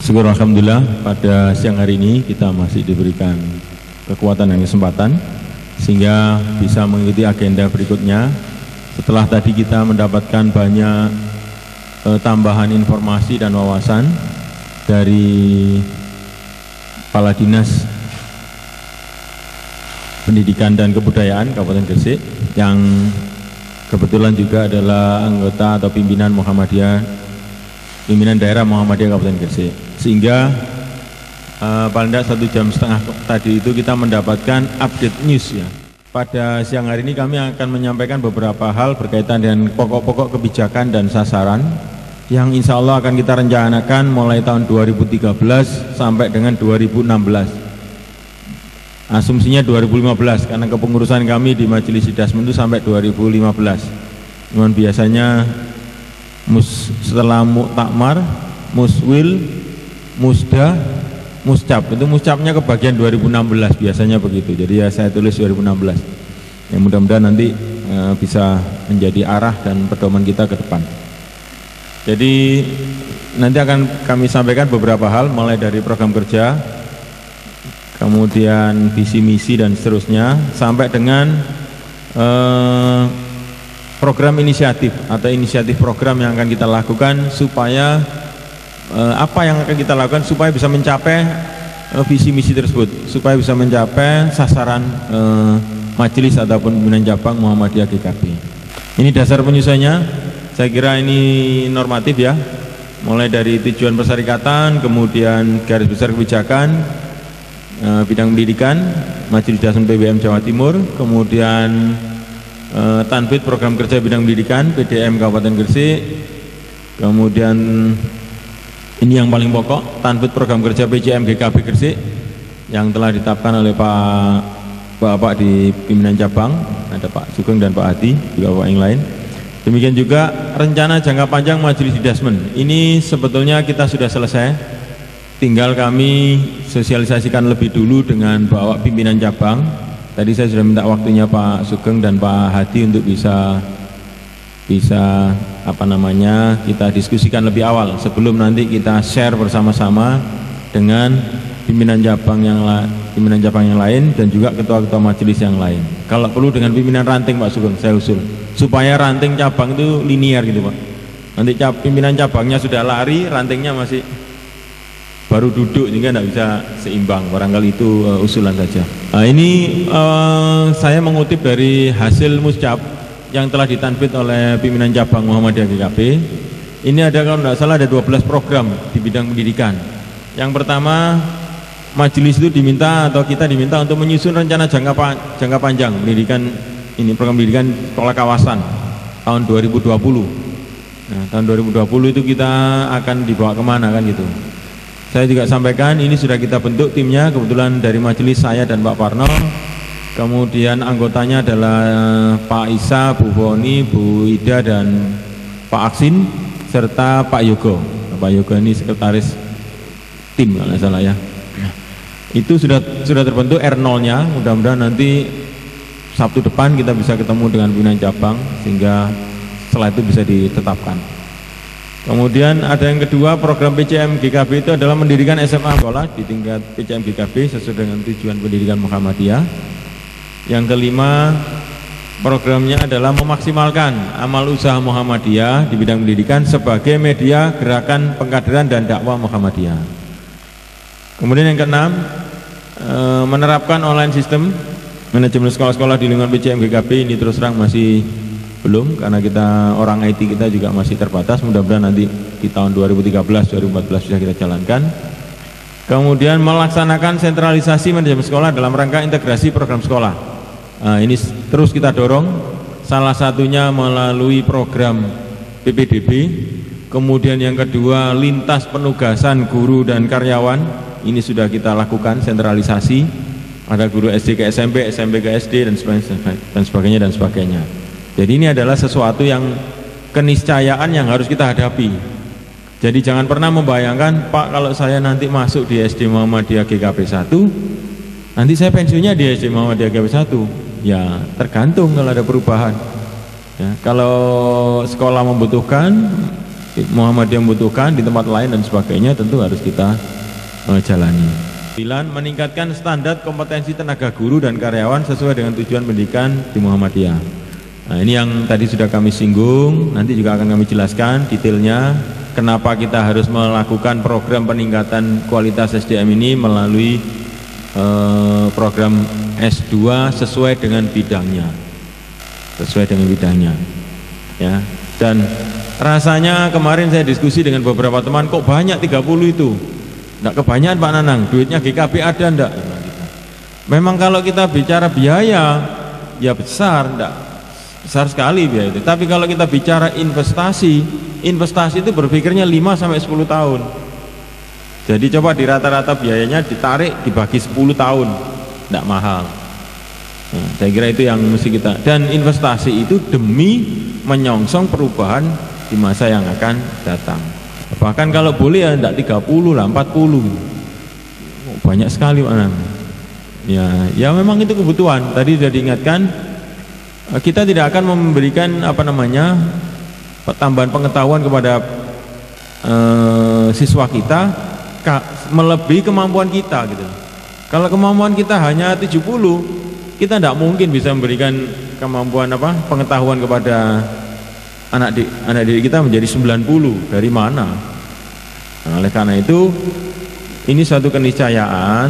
Syukur alhamdulillah pada siang hari ini kita masih diberikan kekuatan dan kesempatan sehingga bisa mengikuti agenda berikutnya. Setelah tadi kita mendapatkan banyak tambahan informasi dan wawasan dari Kepala Dinas Pendidikan dan Kebudayaan Kabupaten Gresik yang kebetulan juga adalah anggota atau pimpinan daerah Muhammadiyah Kabupaten Gresik, sehingga paling tidak 1,5 jam tadi itu kita mendapatkan update news ya. Pada siang hari ini kami akan menyampaikan beberapa hal berkaitan dengan pokok-pokok kebijakan dan sasaran yang insya Allah akan kita rencanakan mulai tahun 2013 sampai dengan 2016. Asumsinya 2015 karena kepengurusan kami di Majelis Sidasmen itu sampai 2015. Cuman biasanya setelah muktamar, muswil, musda, muscap, itu muscapnya kebagian 2016 biasanya begitu. Jadi ya saya tulis 2016. Ya mudah-mudahan nanti bisa menjadi arah dan pedoman kita ke depan. Jadi nanti akan kami sampaikan beberapa hal mulai dari program kerja, kemudian visi misi dan seterusnya sampai dengan program inisiatif atau inisiatif program yang akan kita lakukan supaya apa yang akan kita lakukan supaya bisa mencapai visi misi tersebut, supaya bisa mencapai sasaran majelis ataupun pimpinan cabang Muhammadiyah GKB. Ini dasar penyusunannya, saya kira ini normatif ya, mulai dari tujuan persyarikatan, kemudian garis besar kebijakan bidang pendidikan Majelis Sidasmen PBM Jawa Timur, kemudian tanfid program kerja bidang pendidikan PDM Kabupaten Gresik, kemudian ini yang paling pokok, tanfid program kerja PCM GKB Gresik yang telah ditetapkan oleh Bapak di pimpinan cabang, ada Pak Sugeng dan Pak Hadi, juga Bapak yang lain. Demikian juga rencana jangka panjang Majelis Sidasmen. Ini sebetulnya kita sudah selesai, tinggal kami sosialisasikan lebih dulu dengan Bapak pimpinan cabang. Tadi saya sudah minta waktunya Pak Sugeng dan Pak Hadi untuk bisa kita diskusikan lebih awal sebelum nanti kita share bersama-sama dengan pimpinan cabang yang lain dan juga ketua-ketua majelis yang lain. Kalau perlu dengan pimpinan ranting Pak Sugeng saya usul supaya ranting cabang itu linear gitu Pak. Nanti pimpinan cabangnya sudah lari, rantingnya masih baru duduk sehingga tidak bisa seimbang, barangkali itu usulan saja. Nah, ini saya mengutip dari hasil muscap yang telah ditanfid oleh pimpinan cabang Muhammadiyah GKB. Ini ada, kalau tidak salah ada 12 program di bidang pendidikan. Yang pertama, majelis itu diminta atau kita diminta untuk menyusun rencana jangka panjang pendidikan, ini program pendidikan sekolah kawasan tahun 2020. Nah, tahun 2020 itu kita akan dibawa kemana kan gitu. Saya juga sampaikan ini sudah kita bentuk timnya, kebetulan dari majelis saya dan Pak Parno, kemudian anggotanya adalah Pak Isa, Bu Boni, Bu Ida dan Pak Aksin serta Pak Yogo. Pak Yogo ini sekretaris tim kalau tidak salah ya. Itu sudah terbentuk R0-nya, mudah-mudahan nanti Sabtu depan kita bisa ketemu dengan pimpinan cabang sehingga setelah itu bisa ditetapkan. Kemudian ada yang kedua, program PCM GKB itu adalah mendirikan SMA sekolah di tingkat PCM GKB sesuai dengan tujuan pendidikan Muhammadiyah. Yang kelima, programnya adalah memaksimalkan amal usaha Muhammadiyah di bidang pendidikan sebagai media gerakan pengkaderan dan dakwah Muhammadiyah. Kemudian yang keenam, menerapkan online system manajemen sekolah-sekolah di lingkungan PCM GKB. Ini terus terang masih belum, karena kita orang IT kita juga masih terbatas. Mudah-mudahan nanti di tahun 2013-2014 sudah kita jalankan. Kemudian melaksanakan sentralisasi manajemen sekolah dalam rangka integrasi program sekolah. Nah, ini terus kita dorong, salah satunya melalui program PPDB. Kemudian yang kedua, lintas penugasan guru dan karyawan. Ini sudah kita lakukan sentralisasi, ada guru SD ke SMP, SMP ke SD dan sebagainya. Jadi ini adalah sesuatu yang keniscayaan yang harus kita hadapi. Jadi jangan pernah membayangkan, Pak, kalau saya nanti masuk di SD Muhammadiyah GKB 1, nanti saya pensiunnya di SD Muhammadiyah GKB 1. Ya tergantung kalau ada perubahan ya, kalau sekolah membutuhkan Muhammadiyah membutuhkan di tempat lain dan sebagainya, tentu harus kita jalani. 9. Meningkatkan standar kompetensi tenaga guru dan karyawan sesuai dengan tujuan pendidikan di Muhammadiyah. Nah, ini yang tadi sudah kami singgung, nanti juga akan kami jelaskan detailnya kenapa kita harus melakukan program peningkatan kualitas SDM ini melalui program S2 sesuai dengan bidangnya. Ya. Dan rasanya kemarin saya diskusi dengan beberapa teman, kok banyak 30 itu? Enggak kebanyakan Pak Nanang, duitnya GKP ada enggak? Memang kalau kita bicara biaya, ya besar, enggak? Besar sekali biaya itu. Tapi kalau kita bicara investasi itu berpikirnya 5-10 tahun. Jadi coba di rata-rata biayanya ditarik dibagi 10 tahun, enggak mahal. Nah, saya kira itu yang mesti kita, dan investasi itu demi menyongsong perubahan di masa yang akan datang. Bahkan kalau boleh ya enggak 30 lah, 40. Banyak sekali Pak. Ya memang itu kebutuhan. Tadi sudah diingatkan, kita tidak akan memberikan tambahan pengetahuan kepada siswa kita melebihi kemampuan kita gitu. Kalau kemampuan kita hanya 70, kita tidak mungkin bisa memberikan kemampuan pengetahuan kepada anak didik kita menjadi 90. Dari mana? Nah, oleh karena itu ini suatu keniscayaan,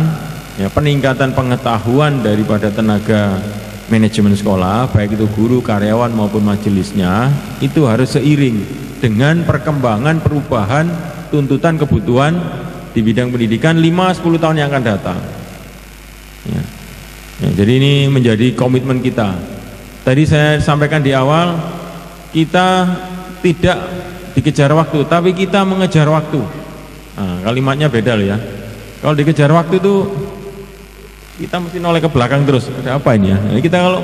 ya, peningkatan pengetahuan daripada tenaga manajemen sekolah, baik itu guru, karyawan maupun majelisnya, itu harus seiring dengan perkembangan perubahan tuntutan kebutuhan di bidang pendidikan 5-10 tahun yang akan datang. Ya. Ya, jadi ini menjadi komitmen kita. Tadi saya sampaikan di awal, kita tidak dikejar waktu, tapi kita mengejar waktu. Nah, kalimatnya beda loh ya. Kalau dikejar waktu itu kita mesti noleh ke belakang terus. Ada apa ini ya? Nah, kita kalau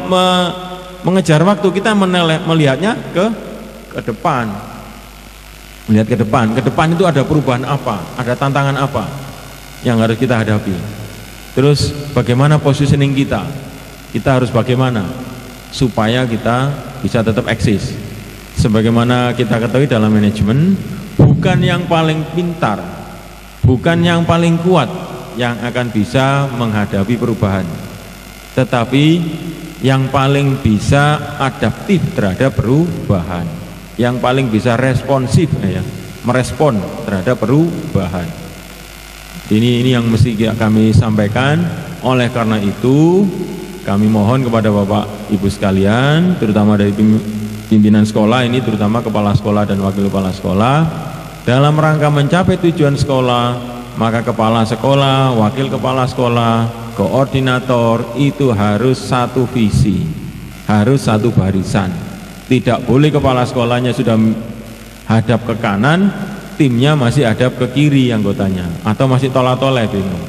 mengejar waktu, kita melihatnya ke depan. Melihat ke depan. Ke depan itu ada perubahan apa? Ada tantangan apa yang harus kita hadapi? Terus bagaimana positioning kita? Kita harus bagaimana supaya kita bisa tetap eksis? Sebagaimana kita ketahui dalam manajemen, bukan yang paling pintar, bukan yang paling kuat yang akan bisa menghadapi perubahan, tetapi yang paling bisa adaptif terhadap perubahan, yang paling bisa responsif, merespon terhadap perubahan. Ini yang mesti kami sampaikan. Oleh karena itu kami mohon kepada Bapak Ibu sekalian, terutama dari pimpinan sekolah ini, terutama kepala sekolah dan wakil kepala sekolah, dalam rangka mencapai tujuan sekolah, maka kepala sekolah, wakil kepala sekolah, koordinator itu harus satu visi, harus satu barisan. Tidak boleh kepala sekolahnya sudah hadap ke kanan, timnya masih hadap ke kiri anggotanya, atau masih tolak-tolak bingung.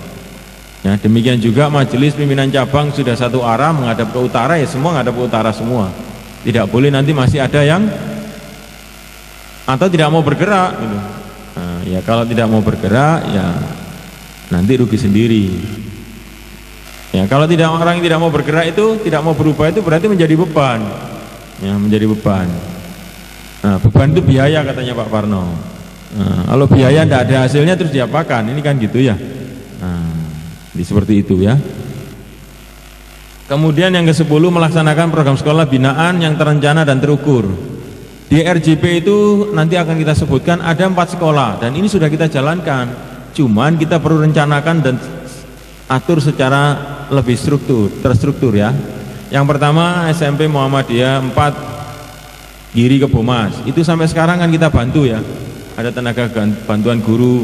Ya, demikian juga majelis pimpinan cabang sudah satu arah menghadap ke utara, ya semua menghadap ke utara semua. Tidak boleh nanti masih ada yang atau tidak mau bergerak gitu. Nah, ya kalau tidak mau bergerak ya nanti rugi sendiri. Ya kalau orang yang tidak mau bergerak itu, tidak mau berubah itu berarti menjadi beban. Ya, menjadi beban. Nah, beban itu biaya katanya Pak Parno. Nah, kalau biaya tidak ada hasilnya terus diapakan? Ini kan gitu ya. Nah, seperti itu ya. Kemudian yang ke-10, melaksanakan program sekolah binaan yang terencana dan terukur. Di RJP itu nanti akan kita sebutkan ada 4 sekolah dan ini sudah kita jalankan. Cuman kita perlu rencanakan dan atur secara lebih terstruktur ya. Yang pertama SMP Muhammadiyah 4 Giri Kebomas. Itu sampai sekarang kan kita bantu ya. Ada tenaga bantuan guru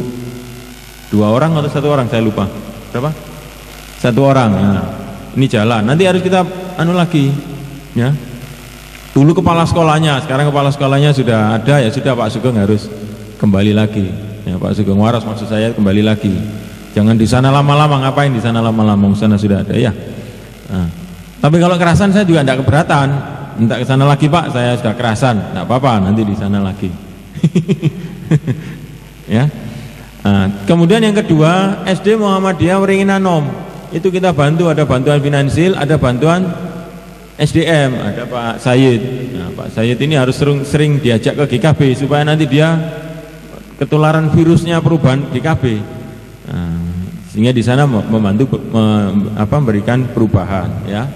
2 orang atau 1 orang saya lupa. Berapa? 1 orang. Nah, ini jalan. Nanti harus kita lagi ya. Dulu kepala sekolahnya, sekarang kepala sekolahnya sudah ada, ya sudah Pak Sugeng harus kembali lagi. Ya, Pak Sugeng Waras maksud saya kembali lagi. Jangan di sana lama-lama, ngapain di sana lama-lama? Di sana sudah ada ya. Nah, tapi kalau kerasan saya juga tidak keberatan. Minta ke sana lagi Pak, saya sudah kerasan. Tidak apa-apa, nanti di sana lagi. Ya. Nah, kemudian yang kedua, SD Muhammadiyah Wringinanom. Itu kita bantu, ada bantuan finansial, ada bantuan SDM, ada Pak Said. Nah, Pak Said ini harus sering diajak ke GKB supaya nanti dia ketularan virusnya perubahan GKB. Nah, sehingga di sana membantu memberikan perubahan, ya.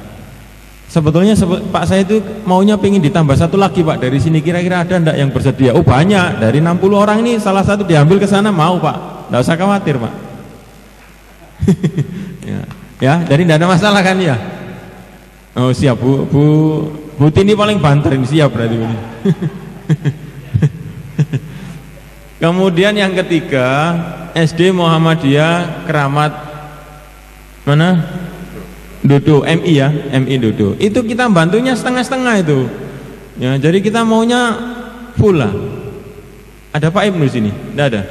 Sebetulnya Pak Said itu maunya pengen ditambah satu lagi Pak dari sini, kira-kira ada enggak yang bersedia? Oh banyak, dari 60 orang ini salah satu diambil ke sana mau Pak, enggak usah khawatir Pak. ya, jadi enggak ada masalah kan ya? Oh siap Bu Tini paling banter ini, siap berarti ini. Kemudian yang ketiga, SD Muhammadiyah Keramat mana? Dodo, MI ya, MI Dodo. Itu kita bantunya setengah-setengah itu. Ya, jadi kita maunya full lah. Ada Pak Ibnu sini? Enggak ada.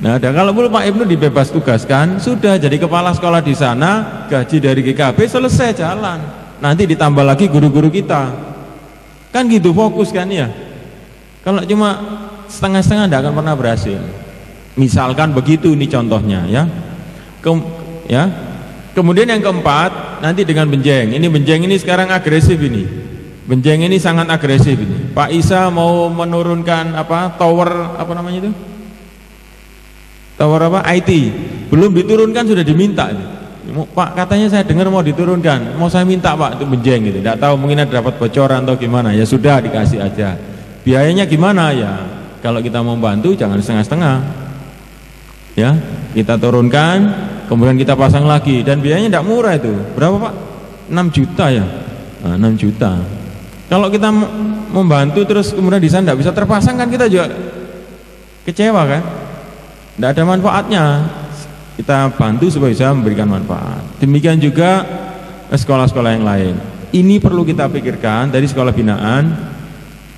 Nah, ada. Kalau perlu Pak Ibnu dibebas tugaskan, sudah jadi kepala sekolah di sana, gaji dari GKB selesai jalan. Nanti ditambah lagi guru-guru kita. Kan gitu fokus kan ya. Kalau cuma setengah-setengah enggak akan pernah berhasil. Misalkan begitu ini contohnya ya. Kemudian yang keempat, nanti dengan Benjeng. Ini Benjeng ini sekarang agresif ini. Benjeng ini sangat agresif ini. Pak Isa mau menurunkan tower namanya itu? Tower IT. Belum diturunkan sudah diminta. Pak katanya saya dengar mau diturunkan. Mau saya minta Pak itu Benjeng gitu. Tidak tahu mungkin ada dapat bocoran atau gimana. Ya sudah dikasih aja. Biayanya gimana ya? Kalau kita mau bantu jangan setengah-setengah. Ya, kita turunkan, kemudian kita pasang lagi, dan biayanya tidak murah itu. Berapa Pak? 6 juta ya. Nah, 6 juta. Kalau kita membantu terus kemudian di sana tidak bisa terpasang kan kita juga kecewa kan? Tidak ada manfaatnya. Kita bantu supaya bisa memberikan manfaat. Demikian juga sekolah-sekolah yang lain. Ini perlu kita pikirkan dari sekolah binaan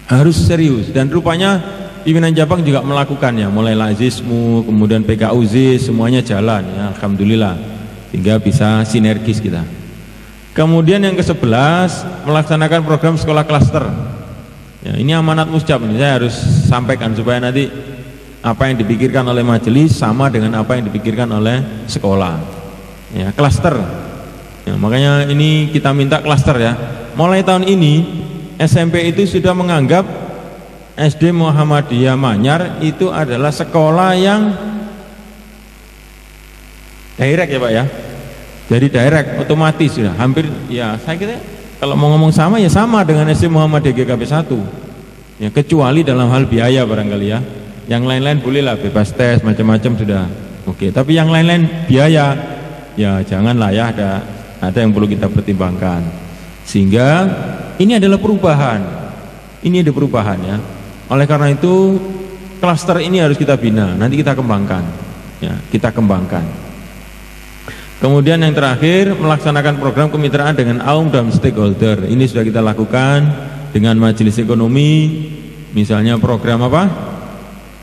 harus serius, dan rupanya pimpinan cabang juga melakukannya, mulai Lazismu, kemudian PKUZ, semuanya jalan ya, alhamdulillah, sehingga bisa sinergis kita. Kemudian yang ke-11 melaksanakan program sekolah klaster. Ya, ini amanat muscap ini saya harus sampaikan supaya nanti apa yang dipikirkan oleh majelis sama dengan apa yang dipikirkan oleh sekolah. Ya, klaster. Ya, makanya ini kita minta klaster ya. Mulai tahun ini SMP itu sudah menganggap SD Muhammadiyah Manyar itu adalah sekolah yang direct ya Pak ya. Jadi direct, otomatis sudah hampir ya, saya kira kalau mau ngomong sama ya sama dengan SD Muhammadiyah GKB 1 ya, kecuali dalam hal biaya barangkali ya. Yang lain-lain bolehlah bebas tes macam-macam sudah oke, tapi yang lain-lain biaya ya janganlah ya, ada yang perlu kita pertimbangkan. Sehingga ini adalah perubahan, ini ada perubahan ya. Oleh karena itu klaster ini harus kita bina, nanti kita kembangkan ya, kita kembangkan. Kemudian yang terakhir, melaksanakan program kemitraan dengan AUM dan stakeholder. Ini sudah kita lakukan dengan majelis ekonomi, misalnya program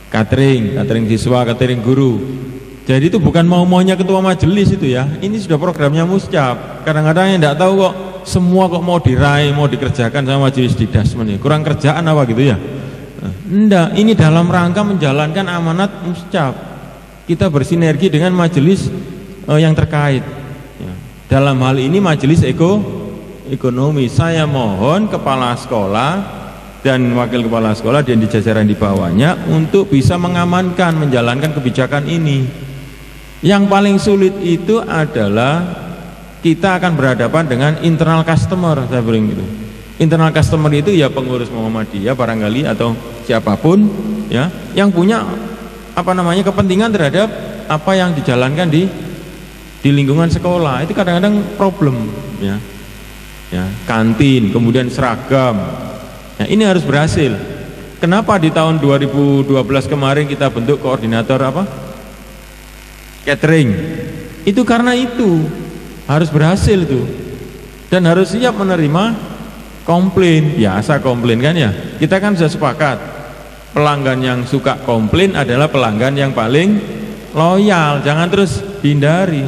catering siswa, catering guru. Jadi itu bukan mau-maunya ketua majelis itu ya, ini sudah programnya muscap. Kadang-kadang yang tidak tahu kok semua kok mau diraih, mau dikerjakan sama majelis di dasmen ya, kurang kerjaan apa gitu ya. Enggak, ini dalam rangka menjalankan amanat muscap. Kita bersinergi dengan majelis yang terkait ya. Dalam hal ini majelis ekonomi. Saya mohon kepala sekolah dan wakil kepala sekolah dan di jajaran di bawahnya untuk bisa mengamankan, menjalankan kebijakan ini. Yang paling sulit itu adalah kita akan berhadapan dengan internal customer, saya bilang gitu. Internal customer itu ya pengurus Muhammadiyah barangkali atau siapapun ya, yang punya kepentingan terhadap apa yang dijalankan di lingkungan sekolah. Itu kadang-kadang problem ya. Ya, kantin, kemudian seragam. Nah, ini harus berhasil. Kenapa di tahun 2012 kemarin kita bentuk koordinator catering? Itu karena itu harus berhasil itu, dan harus siap menerima komplain. Biasa komplain kan ya, kita kan sudah sepakat pelanggan yang suka komplain adalah pelanggan yang paling loyal, jangan terus hindari.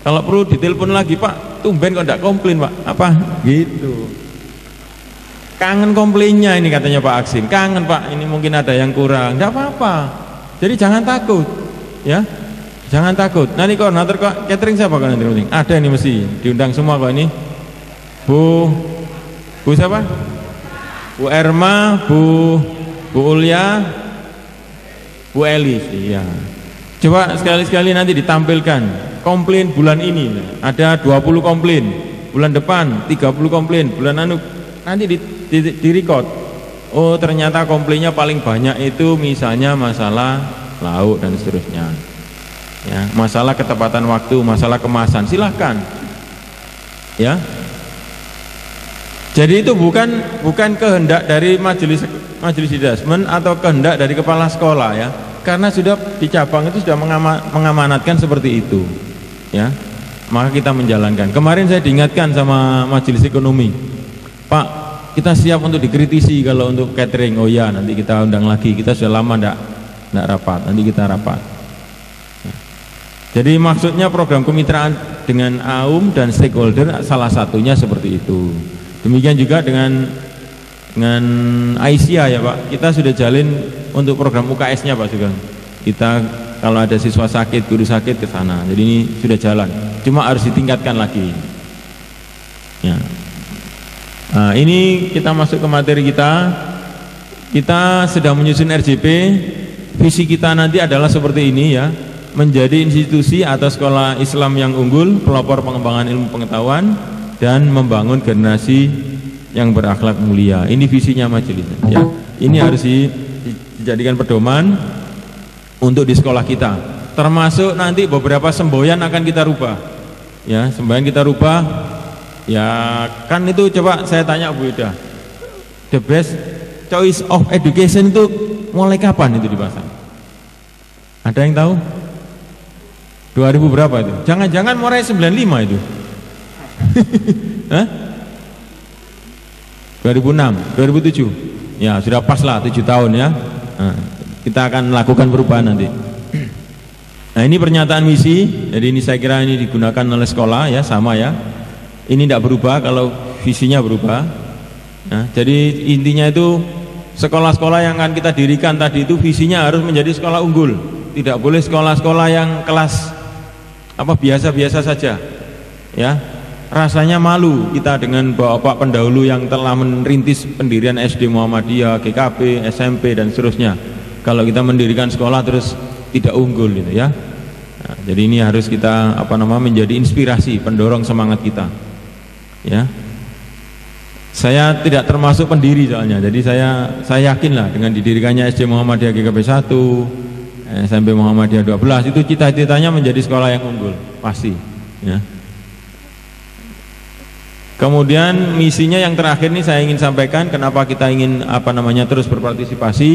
Kalau perlu ditelepon lagi, Pak tumben kok enggak komplain Pak, apa gitu, kangen komplainnya ini katanya Pak Aksin, kangen Pak, ini mungkin ada yang kurang, enggak apa-apa. Jadi jangan takut ya, jangan takut. Nanti koordinator catering siapa koordinator catering? Ada ini mesti diundang semua kok ini, Bu Bu siapa? Bu Erma, Bu Ulia, Bu Elis. Iya. Coba sekali-sekali nanti ditampilkan komplain bulan ini. Ada 20 komplain. Bulan depan 30 komplain. Bulan nanti di record. Oh, ternyata komplainnya paling banyak itu misalnya masalah lauk dan seterusnya. Ya, masalah ketepatan waktu, masalah kemasan. Silahkan. Ya. Jadi itu bukan kehendak dari majelis adjustment atau kehendak dari kepala sekolah ya, karena sudah di cabang itu sudah mengamanatkan seperti itu ya, maka kita menjalankan. Kemarin saya diingatkan sama majelis ekonomi, Pak, kita siap untuk dikritisi kalau untuk catering. Oh ya, nanti kita undang lagi, kita sudah lama enggak rapat, nanti kita rapat. Jadi maksudnya program kemitraan dengan AUM dan stakeholder salah satunya seperti itu. Demikian juga dengan Aisyah ya Pak, kita sudah jalin untuk program UKS-nya Pak Sugeng. Kita kalau ada siswa sakit, guru sakit ke sana. Jadi ini sudah jalan, cuma harus ditingkatkan lagi. Ya. Nah, ini kita masuk ke materi kita. Kita sedang menyusun RJP. Visi kita nanti adalah seperti ini ya, menjadi institusi atau sekolah Islam yang unggul, pelopor pengembangan ilmu pengetahuan, dan membangun generasi yang berakhlak mulia. Ini visinya majelis ya. Ini harus dijadikan pedoman untuk di sekolah kita. Termasuk nanti beberapa semboyan akan kita rubah. Ya, semboyan kita rubah. Ya, kan itu coba saya tanya Bu Ida. The best choice of education itu mulai kapan itu dipasang? Ada yang tahu? 2000 berapa itu? Jangan-jangan mulai 95 itu. Hah? 2006, 2007. Ya, sudah pas lah 7 tahun ya. Nah, kita akan melakukan perubahan nanti. Nah, ini pernyataan misi. Jadi ini saya kira ini digunakan oleh sekolah ya, sama ya. Ini tidak berubah kalau visinya berubah. Nah, jadi intinya itu sekolah-sekolah yang akan kita dirikan tadi itu visinya harus menjadi sekolah unggul. Tidak boleh sekolah-sekolah yang kelas biasa-biasa saja. Ya. Rasanya malu kita dengan bapak pendahulu yang telah merintis pendirian SD Muhammadiyah, GKP, SMP dan seterusnya. Kalau kita mendirikan sekolah terus tidak unggul gitu ya. Nah, jadi ini harus kita menjadi inspirasi, pendorong semangat kita. Ya. Saya tidak termasuk pendiri soalnya. Jadi saya yakinlah dengan didirikannya SD Muhammadiyah GKP 1, SMP Muhammadiyah 12 itu cita-citanya menjadi sekolah yang unggul, pasti ya. Kemudian misinya yang terakhir nih saya ingin sampaikan kenapa kita ingin terus berpartisipasi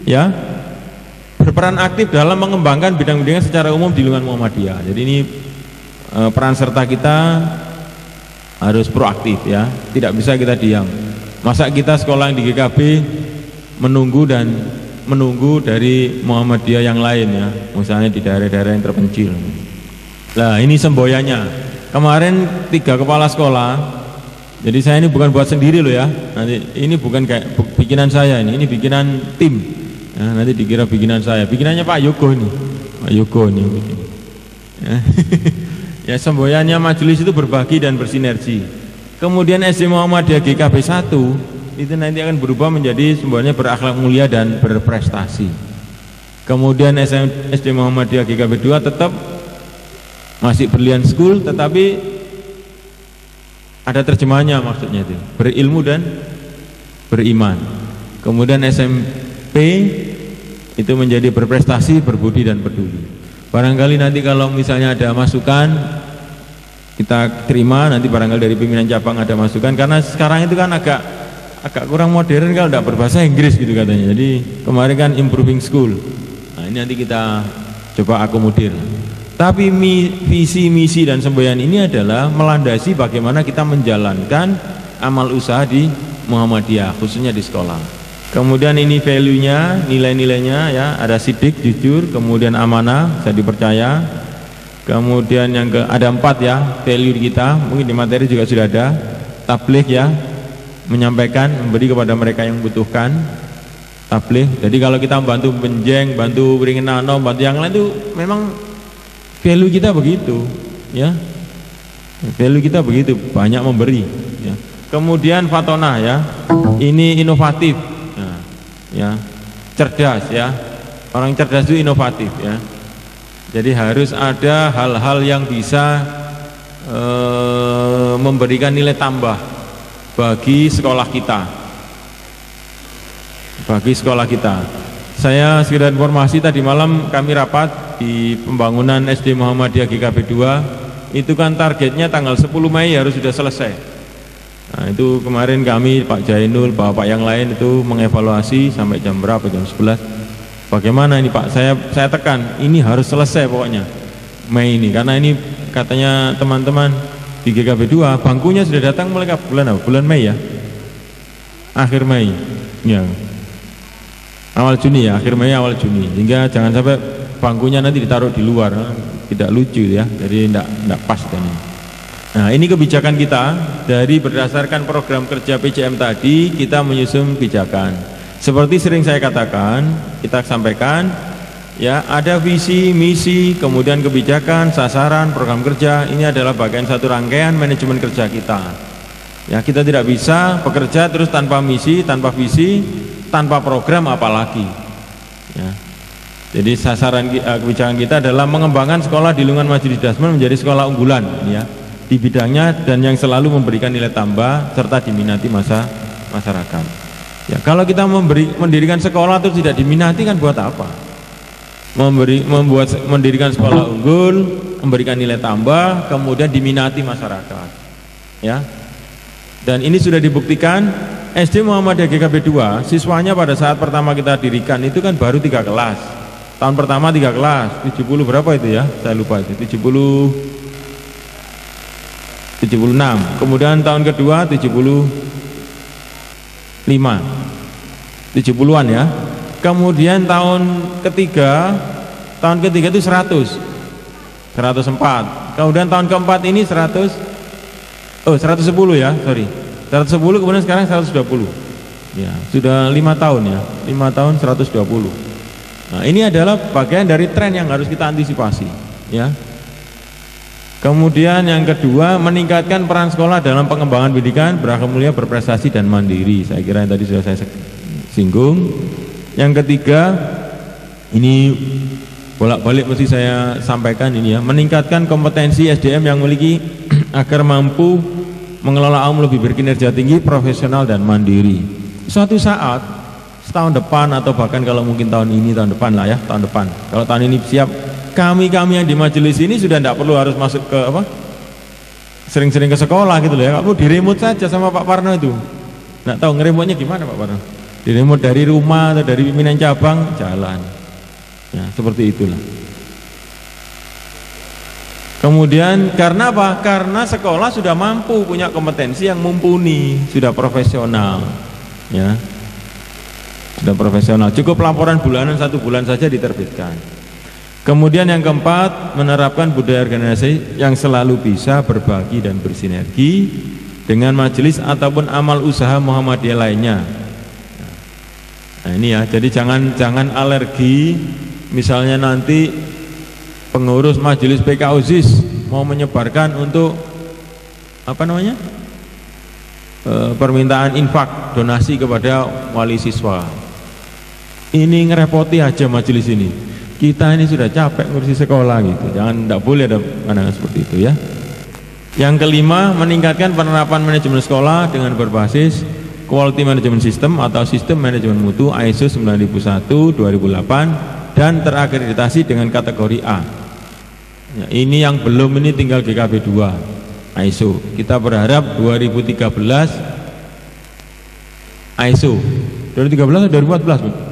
ya, berperan aktif dalam mengembangkan bidang-bidang secara umum di lingkungan Muhammadiyah. Jadi ini peran serta kita harus proaktif ya, tidak bisa kita diam. Masa kita sekolah di GKB menunggu dari Muhammadiyah yang lain ya, misalnya di daerah-daerah yang terpencil. Nah, ini semboyannya. Kemarin 3 kepala sekolah. Jadi saya ini bukan buat sendiri loh ya. Nanti ini bukan kayak bikinan saya ini bikinan tim. Ya, nanti dikira bikinan saya. Bikinannya Pak Yogo ini. Pak Yogo ini. Ya. Ya, semboyannya majelis itu berbagi dan bersinergi. Kemudian SD Muhammadiyah GKB 1 itu nanti akan berubah menjadi semboyannya berakhlak mulia dan berprestasi. Kemudian SD Muhammadiyah GKB 2 tetap masih Berlian School, tetapi ada terjemahannya maksudnya itu berilmu dan beriman. Kemudian SMP itu menjadi berprestasi, berbudi dan peduli. Barangkali nanti kalau misalnya ada masukan kita terima, nanti barangkali dari pimpinan cabang ada masukan, karena sekarang itu kan agak kurang modern kalau tidak berbahasa Inggris gitu katanya. Jadi kemarin kan improving school. Nah, ini nanti kita coba akomodir. Tapi visi, misi dan semboyan ini adalah melandasi bagaimana kita menjalankan amal usaha di Muhammadiyah, khususnya di sekolah. Kemudian ini value-nya, nilai-nilainya ya, ada sidik, jujur, kemudian amanah, bisa dipercaya. Kemudian ada 4 ya, value kita, mungkin di materi juga sudah ada. Tabligh ya, menyampaikan, memberi kepada mereka yang membutuhkan. Tabligh. Jadi kalau kita bantu benjeng, bantu beringin nano, bantu yang lain itu memang value kita begitu ya, value kita begitu, banyak memberi ya. Kemudian fatonah ya, ini inovatif, ya, cerdas ya. Orang cerdas itu inovatif ya. Jadi harus ada hal-hal yang bisa memberikan nilai tambah bagi sekolah kita. Bagi sekolah kita. Saya sekedar informasi, tadi malam kami rapat di pembangunan SD Muhammadiyah GKB 2, itu kan targetnya tanggal 10 Mei harus sudah selesai. Nah, itu kemarin kami Pak Jainul, Bapak yang lain itu mengevaluasi sampai jam berapa, jam 11. Bagaimana ini Pak, saya tekan, ini harus selesai pokoknya Mei ini, karena ini katanya teman-teman di GKB 2 bangkunya sudah datang mulai bulan apa? Bulan Mei ya? Akhir Mei ya, awal Juni ya, akhir Mei awal Juni, hingga jangan sampai bangkunya nanti ditaruh di luar, tidak lucu ya, jadi tidak pas kan ini. Nah, ini kebijakan kita dari berdasarkan program kerja PCM tadi, kita menyusun kebijakan. Seperti sering saya katakan, kita sampaikan ya, ada visi, misi, kemudian kebijakan, sasaran, program kerja. Ini adalah bagian satu rangkaian manajemen kerja kita. Ya, kita tidak bisa bekerja terus tanpa misi, tanpa visi, tanpa program apalagi. Ya. Jadi sasaran kebijakan kita adalah mengembangkan sekolah di lingkungan Majelis Dasman menjadi sekolah unggulan ya, di bidangnya dan yang selalu memberikan nilai tambah serta diminati masyarakat. Ya, kalau kita mendirikan sekolah itu tidak diminati kan buat apa? Mendirikan sekolah unggul, memberikan nilai tambah, kemudian diminati masyarakat. Ya. Dan ini sudah dibuktikan SD Muhammadiyah GKB 2, siswanya pada saat pertama kita dirikan itu kan baru 3 kelas. Tahun pertama 3 kelas, 70 berapa itu ya? Saya lupa itu, 76. Kemudian tahun kedua 70-an ya. Kemudian tahun ketiga itu 104. Kemudian tahun keempat ini 110 ya, sorry. 110, kemudian sekarang 120. Ya, sudah 5 tahun ya. 5 tahun 120. Nah, ini adalah bagian dari tren yang harus kita antisipasi ya. Kemudian yang kedua, meningkatkan peran sekolah dalam pengembangan pendidikan, berakhlak mulia, berprestasi dan mandiri. Saya kira yang tadi sudah saya singgung. Yang ketiga, ini bolak-balik mesti saya sampaikan ini ya, meningkatkan kompetensi SDM yang memiliki agar mampu mengelola aum lebih berkinerja tinggi, profesional dan mandiri. Suatu saat tahun depan atau bahkan kalau mungkin tahun ini, tahun depan lah ya, tahun depan. Kalau tahun ini siap, kami yang di majelis ini sudah tidak perlu harus masuk ke apa, sering-sering ke sekolah gitu loh ya. Kamu diremot saja sama Pak Parno itu. Nggak tahu ngeremotnya gimana Pak Parno. Diremot dari rumah atau dari pimpinan cabang, jalan. Ya, seperti itulah. Kemudian karena apa? Karena sekolah sudah mampu, punya kompetensi yang mumpuni, sudah profesional. Ya. Sudah profesional, cukup laporan bulanan 1 bulan saja diterbitkan. Kemudian yang keempat, menerapkan budaya organisasi yang selalu bisa berbagi dan bersinergi dengan majelis ataupun amal usaha Muhammadiyah lainnya. Nah ini ya, jadi jangan alergi, misalnya nanti pengurus majelis PKOSIS mau menyebarkan untuk apa namanya, permintaan infak, donasi kepada wali siswa. Ini ngerepoti aja majelis ini. Kita ini sudah capek ngurusi sekolah gitu. Tidak boleh ada pandangan seperti itu ya. Yang kelima, meningkatkan penerapan manajemen sekolah dengan berbasis Quality Management System atau Sistem Manajemen Mutu ISO 9001/2008 dan terakreditasi dengan kategori A. Ya, ini yang belum, ini tinggal GKB 2 ISO. Kita berharap 2013 ISO 2013 atau 2014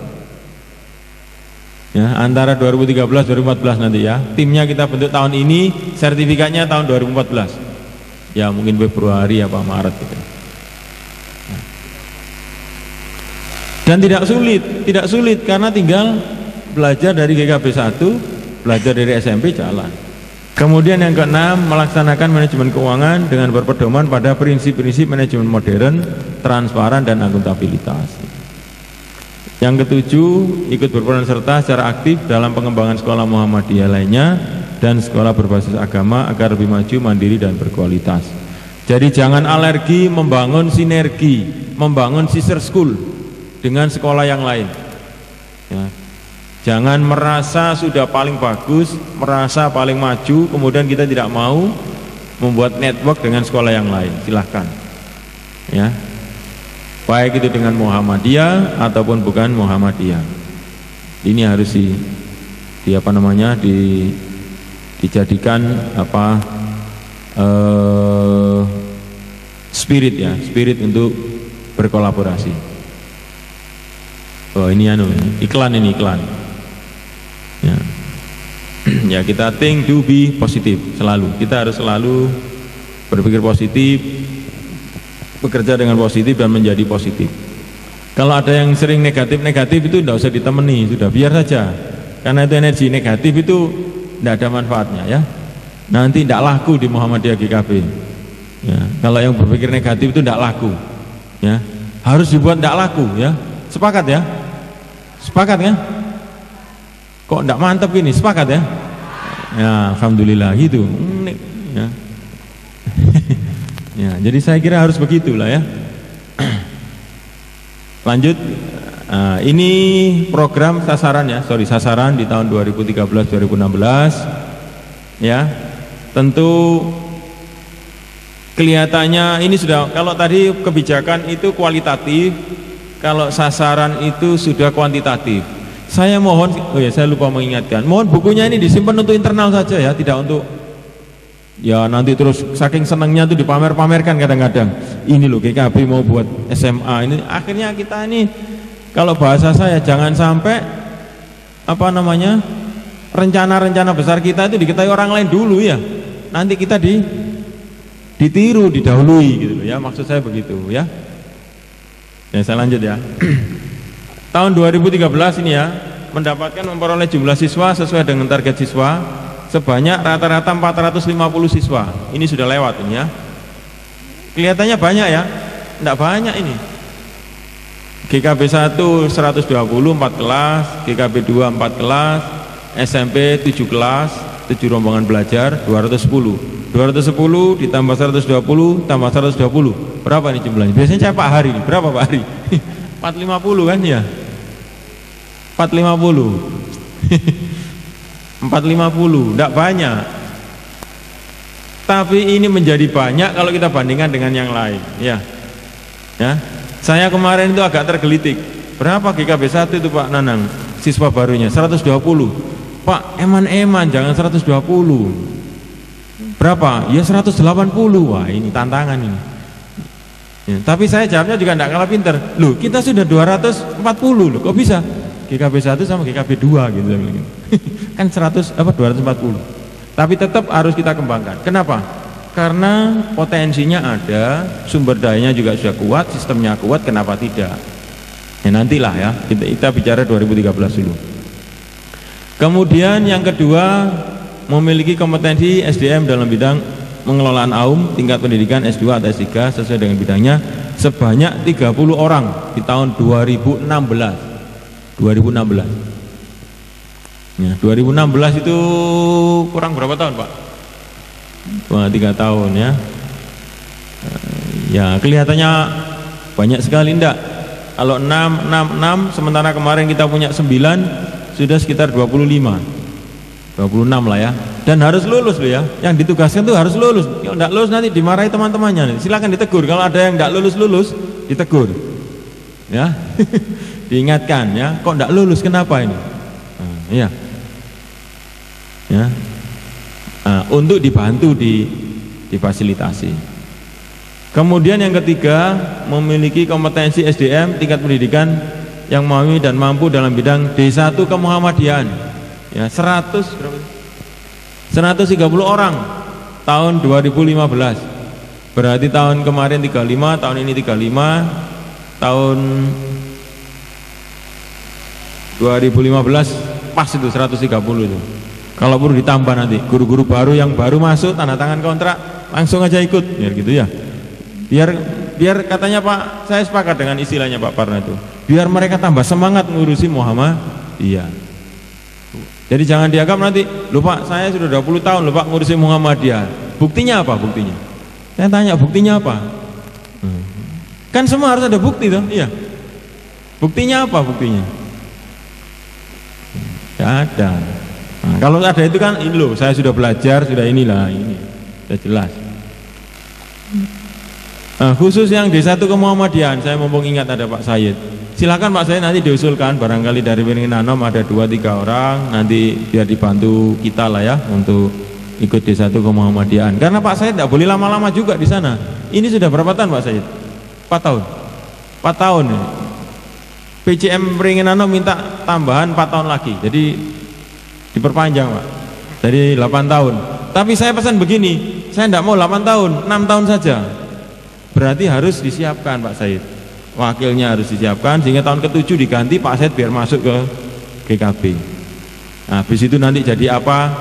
ya, antara 2013-2014 nanti ya. Timnya kita bentuk tahun ini, sertifikatnya tahun 2014 ya, mungkin Februari apa Maret gitu. Dan tidak sulit karena tinggal belajar dari GKB 1, belajar dari SMP, jalan. Kemudian yang keenam, melaksanakan manajemen keuangan dengan berpedoman pada prinsip-prinsip manajemen modern, transparan dan akuntabilitas. Yang ketujuh, ikut berperan serta secara aktif dalam pengembangan sekolah Muhammadiyah lainnya dan sekolah berbasis agama agar lebih maju, mandiri dan berkualitas. Jadi jangan alergi membangun sinergi, membangun sister school dengan sekolah yang lain. Ya. Jangan merasa sudah paling bagus, merasa paling maju, kemudian kita tidak mau membuat network dengan sekolah yang lain. Silahkan. Ya. Baik itu dengan Muhammadiyah ataupun bukan Muhammadiyah. Ini harus dijadikan spirit untuk berkolaborasi. Oh ini iklan. Ya. Ya kita think, do, be positif selalu. Kita harus selalu berpikir positif, bekerja dengan positif dan menjadi positif. Kalau ada yang sering negatif itu tidak usah ditemani, sudah biar saja. Karena itu energi negatif itu tidak ada manfaatnya ya. Nanti tidak laku di Muhammadiyah GKB. Ya, kalau yang berpikir negatif itu tidak laku. Ya, harus dibuat tidak laku ya. Sepakat ya? Sepakat ya? Kok tidak mantap ini? Sepakat ya? Ya, alhamdulillah gitu. Ya. Ya, jadi saya kira harus begitulah ya. Lanjut, ini program sasaran ya, sasaran di tahun 2013-2016 ya. Tentu kelihatannya ini sudah, kalau tadi kebijakan itu kualitatif, kalau sasaran itu sudah kuantitatif. Saya mohon, saya lupa mengingatkan, mohon bukunya ini disimpan untuk internal saja ya, tidak untuk ya nanti terus saking senangnya tuh dipamer-pamerkan kadang-kadang. Ini loh GKB mau buat SMA ini, akhirnya kita ini kalau bahasa saya jangan sampai rencana-rencana besar kita itu diketahui orang lain dulu ya. Nanti kita ditiru, didahului gitu loh ya, maksud saya begitu ya. Ya saya lanjut ya. Tahun 2013 ini ya, memperoleh jumlah siswa sesuai dengan target siswa sebanyak rata-rata 450 siswa. Ini sudah lewat ini ya. Kelihatannya banyak ya, tidak banyak ini. GKB 1 120 4 kelas, GKB 2 4 kelas, SMP 7 kelas, 7 rombongan belajar 210 ditambah 120 tambah 120 berapa nih jumlahnya? Biasanya saya Pak Hari nih, berapa Pak Hari? 450 kan ya? 450 450, tidak banyak. Tapi ini menjadi banyak kalau kita bandingkan dengan yang lain ya. Ya, saya kemarin itu agak tergelitik. Berapa GKB 1 itu Pak Nanang? Siswa barunya 120. Pak, eman-eman jangan 120. Berapa? Ya 180. Wah, ini tantangan ini. Ya, tapi saya jawabnya juga tidak kalah pinter. Loh, kita sudah 240 loh. Kok bisa? GKB 1 sama GKB 2 gitu. Kan 240. Tapi tetap harus kita kembangkan. Kenapa? Karena potensinya ada, sumber dayanya juga sudah kuat, sistemnya kuat, kenapa tidak? Ya nantilah ya, kita bicara 2013 dulu. Kemudian yang kedua, memiliki kompetensi SDM dalam bidang pengelolaan AUM tingkat pendidikan S2 atau S3 sesuai dengan bidangnya sebanyak 30 orang di tahun 2016. Ya, 2016 itu kurang berapa tahun Pak? Wah, 3 tahun ya. Ya kelihatannya banyak sekali enggak? Kalau 6 sementara kemarin kita punya 9 sudah sekitar 25 26 lah ya. Dan harus lulus loh ya. Yang ditugaskan tuh harus lulus. Kalau enggak lulus nanti dimarahi teman-temannya. Silakan ditegur. Kalau ada yang enggak lulus ditegur. Ya. Diingatkan ya. Kok enggak lulus kenapa ini? Iya. Ya. Untuk dibantu difasilitasi. Kemudian yang ketiga, memiliki kompetensi SDM tingkat pendidikan yang mampu dan mampu dalam bidang D1 kemuhammadiyahan. Ya, 130 orang tahun 2015. Berarti tahun kemarin 35, tahun ini 35, tahun 2015 pas itu 130 itu. Kalau perlu ditambah nanti guru-guru baru yang baru masuk tanda tangan kontrak langsung aja ikut biar gitu ya. Biar katanya Pak, saya sepakat dengan istilahnya Pak Parna itu. Biar mereka tambah semangat ngurusi Muhammadiyah. Jadi jangan dianggap nanti, "Loh Pak, saya sudah 20 tahun loh Pak ngurusi Muhammadiyah." Buktinya apa buktinya? Saya tanya buktinya apa? Kan semua harus ada bukti toh, iya. Buktinya apa buktinya? Tidak ada. Nah, kalau ada itu kan ini loh, saya sudah belajar, sudah inilah, ini sudah jelas. Nah, khusus yang D1 Kemuhamadian, saya mumpung ingat ada Pak Said. Silakan Pak Said nanti diusulkan, barangkali dari Wiringin Anom ada 2-3 orang, nanti biar dibantu kita lah ya untuk ikut D1 Kemuhamadian. Karena Pak Said tidak boleh lama-lama juga di sana. Ini sudah berapa tahun Pak Said? 4 tahun. 4 tahun. PCM Wiringin Anom minta tambahan 4 tahun lagi. Jadi diperpanjang Pak. Jadi 8 tahun. Tapi saya pesan begini, saya tidak mau 8 tahun, 6 tahun saja. Berarti harus disiapkan Pak Said. Wakilnya harus disiapkan sehingga tahun ke-7 diganti Pak Said biar masuk ke GKB. Nah, habis itu nanti jadi apa?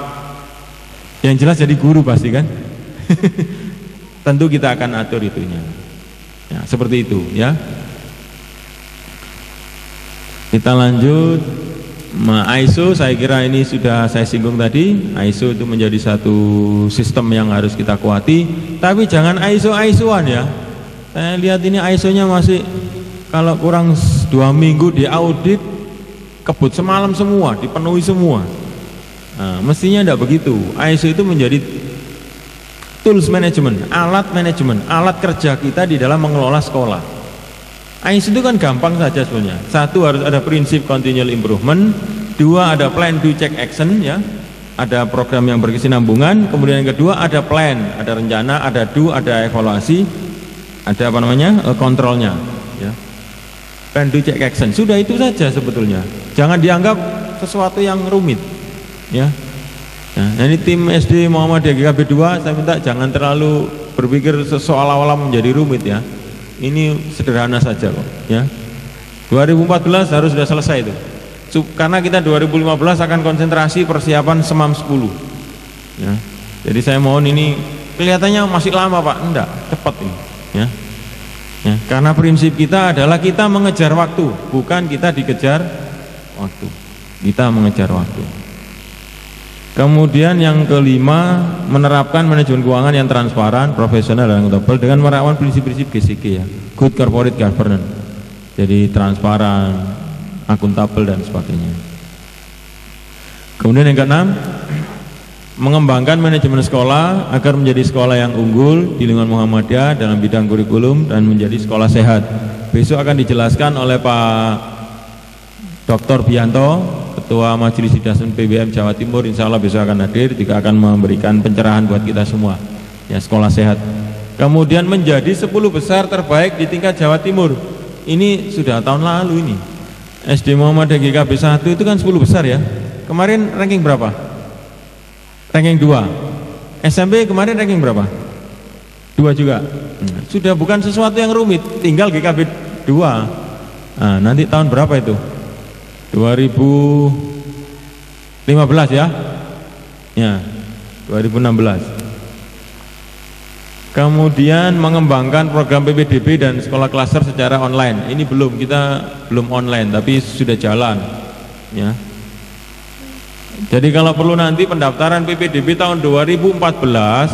Yang jelas jadi guru pasti kan? Tentu kita akan atur itunya. Ya, seperti itu ya. Kita lanjut. ISO saya kira ini sudah saya singgung tadi. ISO itu menjadi satu sistem yang harus kita kuati. Tapi jangan ISO-ISOan ya. Saya lihat ini ISO-nya masih kalau kurang 2 minggu diaudit, kebut semalam semua, dipenuhi semua. Nah, mestinya tidak begitu. ISO itu menjadi tools management, alat kerja kita di dalam mengelola sekolah. ISO itu kan gampang saja sebenarnya. 1 harus ada prinsip continual improvement, 2 ada plan do check action ya. Ada program yang berkesinambungan, kemudian yang kedua ada plan, ada rencana, ada do, ada evaluasi, ada apa namanya? Kontrolnya ya. Plan do check action. Sudah itu saja sebetulnya. Jangan dianggap sesuatu yang rumit ya. Nah, ini tim SD Muhammadiyah GKB 2 saya minta jangan terlalu berpikir seolah-olah menjadi rumit ya. Ini sederhana saja kok ya. 2014 harus sudah selesai itu. Karena kita 2015 akan konsentrasi persiapan SEMAM 10 ya. Jadi saya mohon ini kelihatannya masih lama Pak, enggak, cepat ini ya. Ya, karena prinsip kita adalah kita mengejar waktu, bukan kita dikejar waktu. Kita mengejar waktu. Kemudian yang kelima, menerapkan manajemen keuangan yang transparan, profesional dan akuntabel dengan menerapkan prinsip-prinsip GCG ya, good corporate governance. Jadi transparan, akuntabel dan sebagainya. Kemudian yang keenam, mengembangkan manajemen sekolah agar menjadi sekolah yang unggul di lingkungan Muhammadiyah dalam bidang kurikulum dan menjadi sekolah sehat. Besok akan dijelaskan oleh Pak Dr. Bianto, Ketua Majelis Hidasan PBM Jawa Timur, insya Allah besok akan hadir, juga akan memberikan pencerahan buat kita semua ya, sekolah sehat. Kemudian menjadi 10 besar terbaik di tingkat Jawa Timur. Ini sudah tahun lalu ini. SD Muhammadiyah GKB 1 itu kan 10 besar ya. Kemarin ranking berapa? Ranking 2. SMP kemarin ranking berapa? 2 juga. Sudah bukan sesuatu yang rumit, tinggal GKB 2. Nah, nanti tahun berapa itu? 2015 ya? Ya, 2016. Kemudian mengembangkan program PPDB dan sekolah klaster secara online. Ini kita belum online, tapi sudah jalan. Ya. Jadi kalau perlu nanti pendaftaran PPDB tahun 2014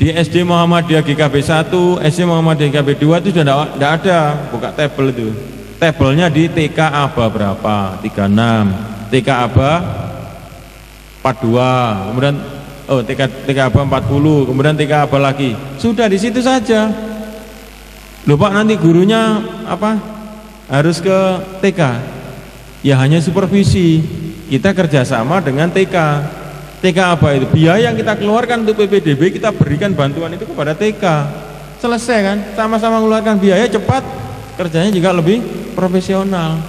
di SD Muhammadiyah GKB 1, SD Muhammadiyah GKB 2 itu sudah tidak ada, buka tabel itu. Tabelnya di TK ABA berapa? 36, TK ABA 42, kemudian TK ABA 40, kemudian TK ABA lagi. Sudah di situ saja. Loh Pak, nanti gurunya apa? Harus ke TK. Ya hanya supervisi. Kita kerjasama dengan TK. TK ABA itu biaya yang kita keluarkan untuk PPDB, kita berikan bantuan itu kepada TK. Selesai kan? Sama-sama mengeluarkan biaya, cepat, kerjanya juga lebih profesional.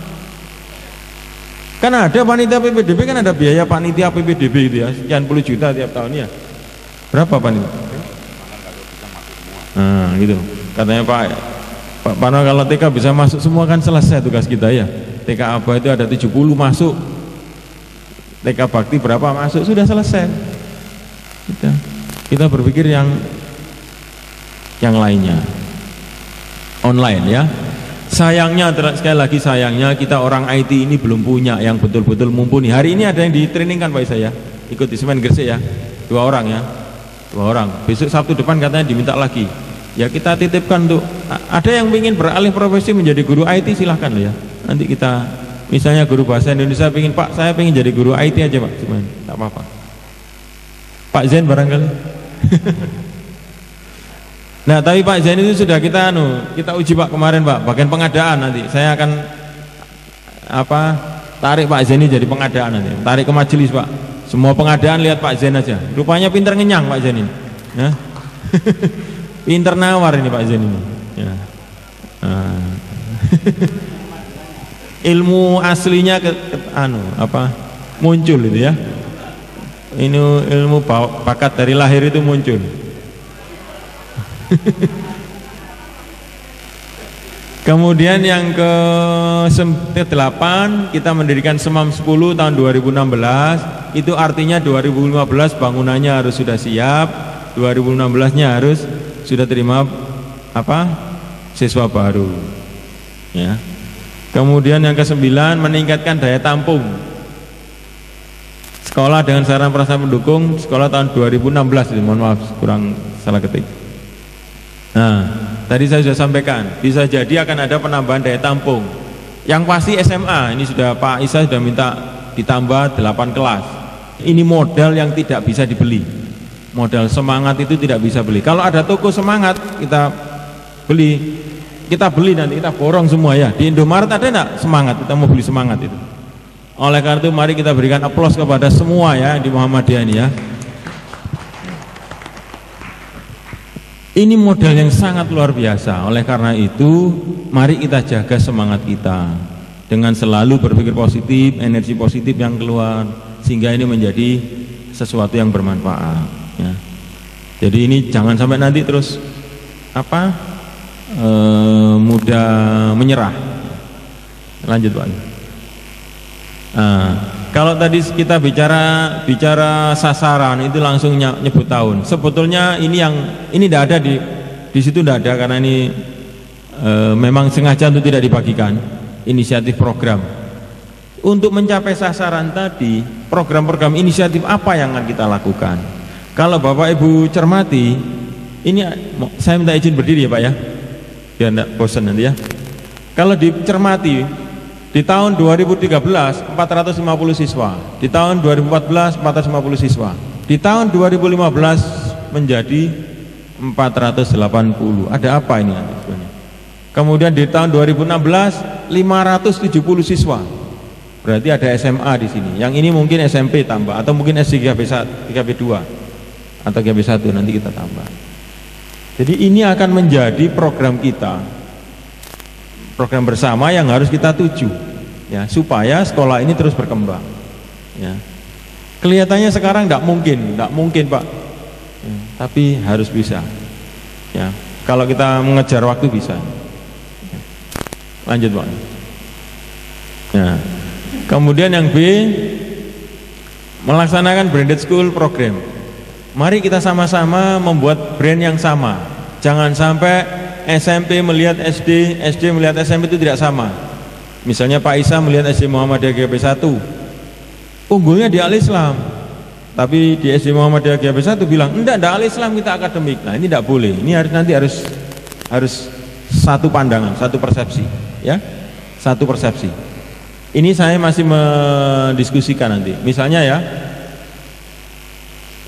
Kan ada panitia PPDB, kan ada biaya panitia PPDB itu ya, sekian puluh juta tiap tahun ya. Berapa panitia? Nah gitu, katanya Pak Pano kalau TK bisa masuk semua kan selesai tugas kita ya. TK ABA itu ada 70 masuk, TK Bakti berapa masuk, sudah selesai. Kita berpikir yang lainnya online ya. Sayangnya, sekali lagi sayangnya kita orang IT ini belum punya yang betul-betul mumpuni. Hari ini ada yang ditrainingkan Pak saya, ikut di Semen Gresik ya, 2 orang ya. 2 orang. Besok Sabtu depan katanya diminta lagi. Ya kita titipkan untuk ada yang ingin beralih profesi menjadi guru IT, silahkan loh ya. Nanti kita misalnya guru bahasa Indonesia ingin, Pak saya ingin jadi guru IT aja Pak, cuman tak apa-apa. Pak Zain barangkali. Nah tapi Pak Zain itu sudah kita uji Pak kemarin Pak, bagian pengadaan nanti saya akan tarik Pak Zain ini jadi pengadaan nanti, tarik ke majelis Pak, semua pengadaan lihat Pak Zain aja, rupanya pinter ngenyang Pak Zain ini ya. Pinter nawar ini Pak Zain ini ya. Ilmu aslinya muncul itu ya, ini ilmu bakat dari lahir itu muncul. Kemudian yang ke-8 kita mendirikan Semam 10 tahun 2016. Itu artinya 2015 bangunannya harus sudah siap, 2016-nya harus sudah terima siswa baru ya. Kemudian yang ke-9 meningkatkan daya tampung sekolah dengan sarana prasarana pendukung sekolah tahun 2016. Mohon maaf kurang salah ketik. Nah, tadi saya sudah sampaikan, bisa jadi akan ada penambahan daya tampung. Yang pasti SMA, ini sudah Pak Isa sudah minta ditambah 8 kelas. Ini modal yang tidak bisa dibeli. Modal semangat itu tidak bisa beli. Kalau ada toko semangat, kita beli nanti, kita borong semua ya. Di Indomaret ada enggak semangat? Kita mau beli semangat itu. Oleh karena itu mari kita berikan aplaus kepada semua ya di Muhammadiyah ini ya. Ini modal yang sangat luar biasa. Oleh karena itu mari kita jaga semangat kita dengan selalu berpikir positif, energi positif yang keluar, sehingga ini menjadi sesuatu yang bermanfaat ya. Jadi ini jangan sampai nanti terus mudah menyerah. Lanjut Pak. Kalau tadi kita bicara sasaran itu langsung nyebut tahun. Sebetulnya ini tidak ada di situ, tidak ada, karena ini memang sengaja untuk tidak dibagikan. Inisiatif program untuk mencapai sasaran tadi, program-program inisiatif apa yang akan kita lakukan? Kalau Bapak Ibu cermati, ini saya minta izin berdiri ya Pak ya, biar tidak bosan nanti ya. Kalau dicermati, di tahun 2013 450 siswa, di tahun 2014 450 siswa, di tahun 2015 menjadi 480. Ada apa ini nanti sebenarnya? Kemudian di tahun 2016 570 siswa. Berarti ada SMA di sini. Yang ini mungkin SMP tambah, atau mungkin S3B1, 3B2 atau 3B1 nanti kita tambah. Jadi ini akan menjadi program kita, program bersama yang harus kita tuju ya, supaya sekolah ini terus berkembang ya. Kelihatannya sekarang tidak mungkin Pak ya, tapi harus bisa ya, kalau kita mengejar waktu bisa ya. Lanjut Pak ya. Kemudian yang B, melaksanakan branded school program. Mari kita sama-sama membuat brand yang sama. Jangan sampai SMP melihat SD, SD melihat SMP itu tidak sama. Misalnya Pak Isa melihat SD Muhammadiyah GB1 unggulnya di Al-Islam, tapi di SD Muhammadiyah GB1 bilang enggak Al-Islam kita akademik. Nah ini tidak boleh, ini harus satu pandangan, satu persepsi ya, satu persepsi. Ini saya masih mendiskusikan nanti. Misalnya ya,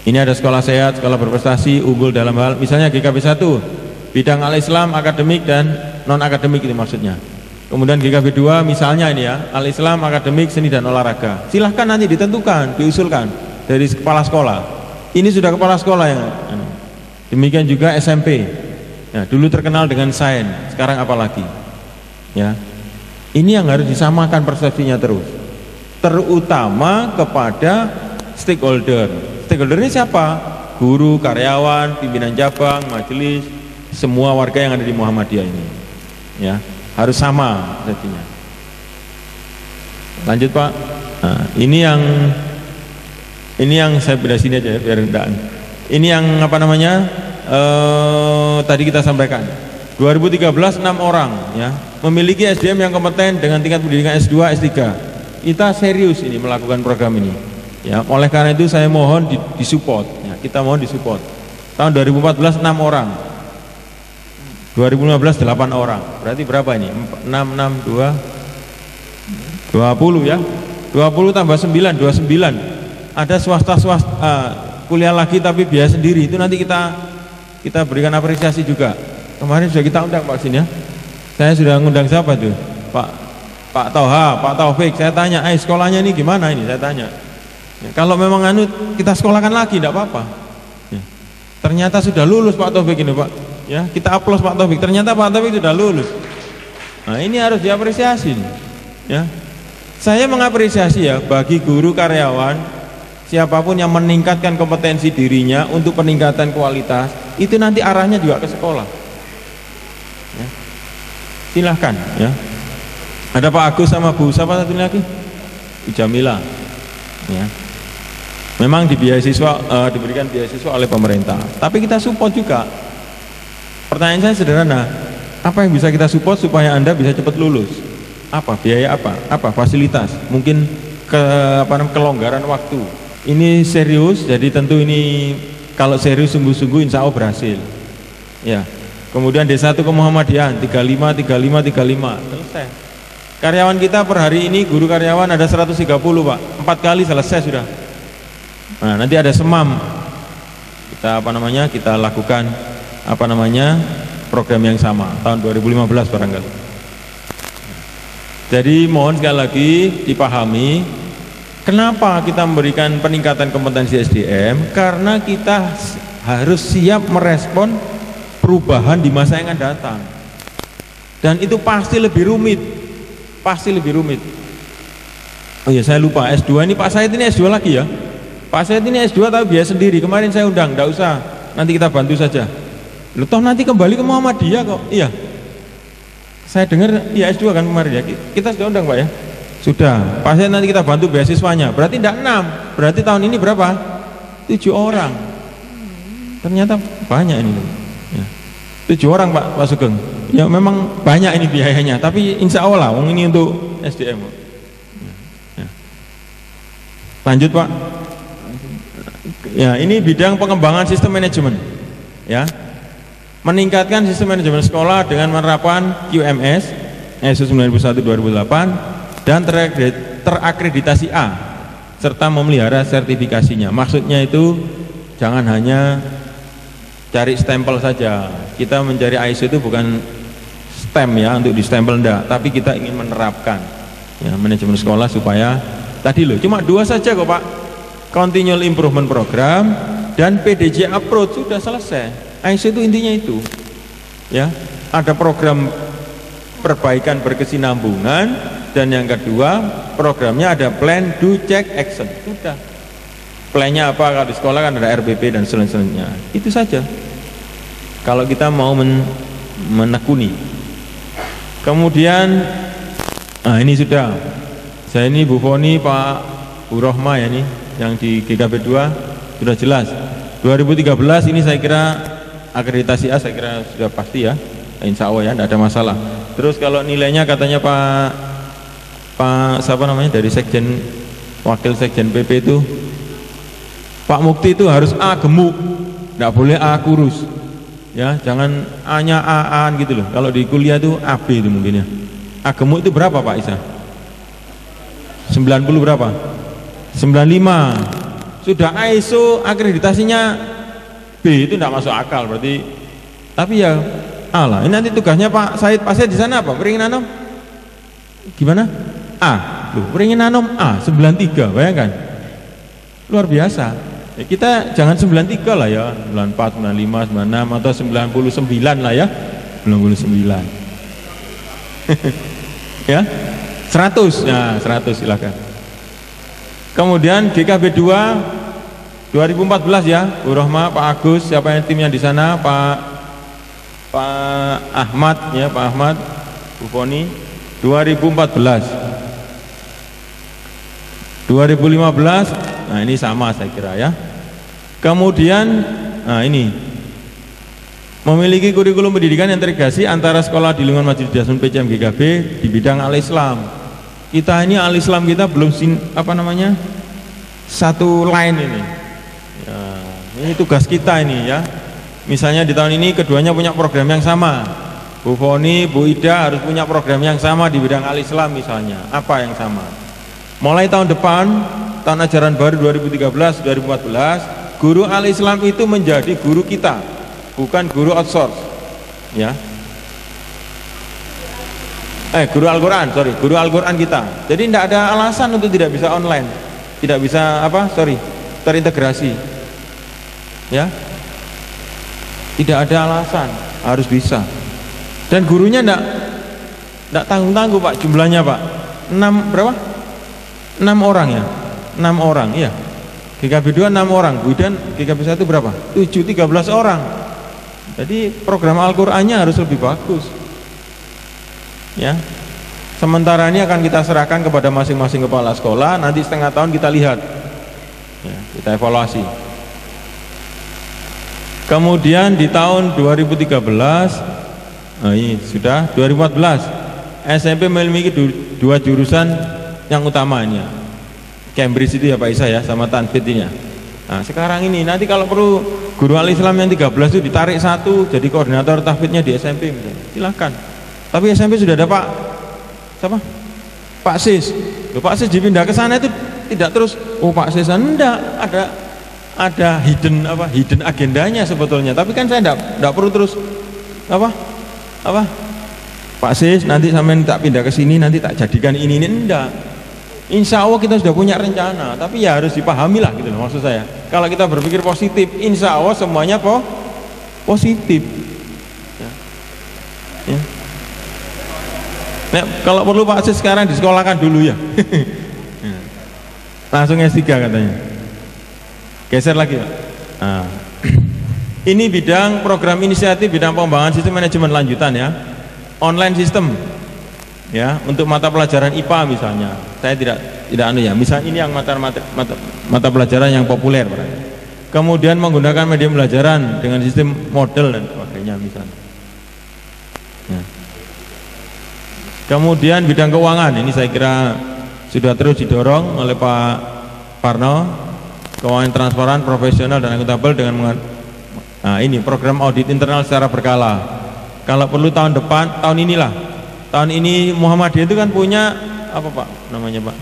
ini ada sekolah sehat, sekolah berprestasi, unggul dalam hal misalnya GKB 1 bidang Al-Islam, akademik dan non-akademik, itu maksudnya. Kemudian GKB 2 misalnya ini ya, Al-Islam, akademik, seni dan olahraga. Silahkan nanti ditentukan, diusulkan dari kepala sekolah. Ini sudah kepala sekolah yang demikian juga SMP ya, dulu terkenal dengan sains, sekarang apalagi ya. Ini yang harus disamakan persepsinya terus, terutama kepada stakeholder. Stakeholder ini siapa? Guru, karyawan, pimpinan cabang, majelis, semua warga yang ada di Muhammadiyah ini ya, harus sama persepsinya. Lanjut Pak. Nah, ini yang saya bedah sini aja biar rendah. Ini yang apa namanya tadi kita sampaikan 2013 6 orang ya, memiliki SDM yang kompeten dengan tingkat pendidikan S2, S3. Kita serius ini melakukan program ini ya. Oleh karena itu saya mohon disupport ya, kita mohon disupport. Tahun 2014 6 orang. 2015 8 orang. Berarti berapa ini? 6 6 2 20 ya. 20 tambah 9 29. Ada swasta kuliah lagi tapi biaya sendiri. Itu nanti kita berikan apresiasi juga. Kemarin sudah kita undang Pak sini ya. Saya sudah ngundang siapa tuh? Pak Toha, Pak Taufik. Saya tanya, sekolahnya ini gimana ini? Saya tanya. Ya, kalau memang kita sekolahkan lagi tidak apa-apa. Ya. Ternyata sudah lulus Pak Taufik ini Pak. Ya, kita aplaus Pak Taufik. Ternyata Pak Taufik sudah lulus. Nah, ini harus diapresiasi. Ya. Saya mengapresiasi ya bagi guru karyawan siapapun yang meningkatkan kompetensi dirinya untuk peningkatan kualitas, itu nanti arahnya juga ke sekolah. Ya. Silahkan ya. Ada Pak Agus sama Bu siapa satu lagi? Bu Jamila. Ya. Memang diberikan beasiswa oleh pemerintah, tapi kita support juga. Pertanyaan saya sederhana, apa yang bisa kita support supaya Anda bisa cepat lulus? Apa biaya apa fasilitas? Mungkin kelonggaran waktu. Ini serius, jadi tentu ini kalau serius sungguh-sungguh insya Allah berhasil. Ya. Kemudian D1 ke Muhammadiyah 35 selesai. Karyawan kita per hari ini guru karyawan ada 130 Pak, 4 kali selesai sudah. Nah, nanti ada semam. Kita kita lakukan program yang sama tahun 2015 barangkali. Jadi mohon sekali lagi dipahami kenapa kita memberikan peningkatan kompetensi SDM, karena kita harus siap merespon perubahan di masa yang akan datang. Dan itu pasti lebih rumit. Oh iya, saya lupa, S2 ini Pak Said ini S2 lagi ya. Pak Said ini S2 tapi biaya sendiri. Kemarin saya undang, enggak usah. Nanti kita bantu saja. Loh, toh nanti kembali ke Muhammadiyah kok. Iya. Saya dengar ya S2 kan kemarin ya. Kita sudah undang Pak ya. Sudah. Pak Said nanti kita bantu beasiswanya. Berarti enggak 6. Berarti tahun ini berapa? 7 orang. Ternyata banyak ini. Ya. 7 orang Pak Sugeng. Ya memang banyak ini biayanya, tapi insya Allah ini untuk SDM. Ya. Lanjut Pak. Ya, ini bidang pengembangan sistem manajemen. Ya. Meningkatkan sistem manajemen sekolah dengan menerapkan QMS ISO 9001/2008 dan terakreditasi A serta memelihara sertifikasinya. Maksudnya itu jangan hanya cari stempel saja. Kita mencari ISO itu bukan stem ya untuk distempel enggak, tapi kita ingin menerapkan ya manajemen sekolah supaya tadi loh cuma 2 saja kok Pak, continual improvement program dan PDJ approach sudah selesai. ISO itu intinya itu ya, ada program perbaikan berkesinambungan dan yang kedua programnya ada plan do check action. Sudah plannya apa, kalau di sekolah kan ada RBP dan selanjutnya, itu saja kalau kita mau menekuni. Kemudian ini sudah, saya ini Bu Foni, Pak Bu Rohma ya, ini yang di GKB 2 sudah jelas. 2013 ini saya kira akreditasi A saya kira sudah pasti ya, insya Allah ya, tidak ada masalah. Terus kalau nilainya katanya Pak siapa namanya dari Sekjen, Wakil Sekjen PP itu Pak Mukti itu harus A gemuk, tidak boleh A kurus ya, jangan A-nya A-an gitu loh. Kalau di kuliah itu AB itu mungkin ya. A gemuk itu berapa Pak Isa? 90 berapa? 95. Sudah ISO akreditasinya B, itu tidak masuk akal berarti. Tapi ya A lah. Ini nanti tugasnya Pak Said. Pak Said di sana apa? Beringin nanom gimana? A. Loh, beringin nanom A 93, bayangkan. Luar biasa. Ya, kita jangan 93 lah ya, 94, 95, 96 atau 99 lah ya, 99 ya, 100, nah 100 silakan. Kemudian GKB 2 2014 ya, Bu Rohma, Pak Agus, siapa yang timnya di sana, Pak Ahmad ya, Pak Ahmad, Bu Foni. 2014 2015 nah ini sama saya kira ya. Kemudian nah ini memiliki kurikulum pendidikan yang terintegrasi antara sekolah di lingkungan Majelis Dasar PCM GKB di bidang al-Islam. Kita ini al-Islam kita belum satu line ini ya, ini tugas kita ini ya. Misalnya di tahun ini keduanya punya program yang sama. Bu Foni, Bu Ida harus punya program yang sama di bidang Al-Islam misalnya. Apa yang sama? Mulai tahun depan, tahun ajaran baru 2013-2014, guru Al-Islam itu menjadi guru kita, bukan guru outsource. Ya. Guru Al-Quran, guru Al-Quran kita. Jadi tidak ada alasan untuk tidak bisa online, tidak bisa terintegrasi. Ya. Tidak ada alasan, harus bisa. Dan gurunya enggak tanggung-tanggung Pak, jumlahnya Pak. 6 orang ya? 6 orang, iya. GKB 2 6 orang, kemudian GKB 1 berapa? 13 orang. Jadi program Al-Qur'annya harus lebih bagus. Ya. Sementara ini akan kita serahkan kepada masing-masing kepala sekolah, nanti setengah tahun kita lihat. Ya, kita evaluasi. Kemudian di tahun 2013 ini sudah 2014 SMP memiliki 2 jurusan yang utamanya, Cambridge itu ya Pak Isa ya, sama Tanfid ini ya. Nah sekarang ini nanti kalau perlu guru Al-Islam yang 13 itu ditarik 1 jadi koordinator tahfidnya di SMP silahkan. Tapi SMP sudah ada Pak Sis. Pak Sis dipindah ke sana itu tidak terus Pak Sis enggak, ada hidden agendanya sebetulnya. Tapi kan saya enggak perlu terus Pak Sis nanti sampean tak pindah ke sini, nanti tak jadikan ini enggak. Insya Allah kita sudah punya rencana, tapi ya harus dipahami lah gitu loh maksud saya. Kalau kita berpikir positif, insya Allah semuanya positif. Ya. Nah, kalau perlu Pak Sis sekarang disekolahkan dulu ya. Langsung S3 katanya. Geser lagi Pak. Nah. Ini bidang program inisiatif bidang pengembangan sistem manajemen lanjutan ya. Online sistem ya, untuk mata pelajaran IPA misalnya. Saya tidak misalnya ini yang mata pelajaran yang populer Pak. Kemudian menggunakan media pembelajaran dengan sistem model dan sebagainya misalnya ya. Kemudian bidang keuangan ini saya kira sudah terus didorong oleh Pak Parno, keuangan transparan, profesional dan akuntabel dengan ini program audit internal secara berkala. Kalau perlu tahun depan, tahun ini Muhammadiyah itu kan punya apa Pak namanya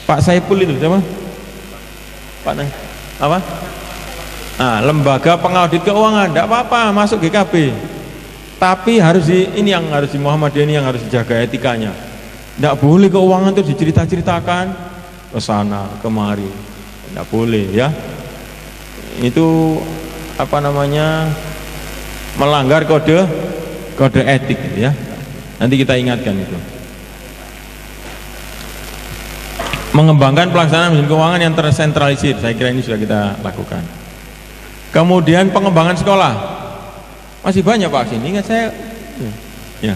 Pak Saiful itu siapa? Lembaga pengaudit keuangan, tidak apa-apa masuk GKB. Tapi ini yang harus di Muhammadiyah ini yang harus dijaga etikanya. Tidak boleh keuangan itu dicerita-ceritakan ke sana kemari, tidak boleh ya. Itu melanggar kode etik ya. Nanti kita ingatkan itu. Mengembangkan pelaksanaan manajemen keuangan yang tersentralisir, saya kira ini sudah kita lakukan. Kemudian pengembangan sekolah masih banyak Pak sini, ingat saya ya.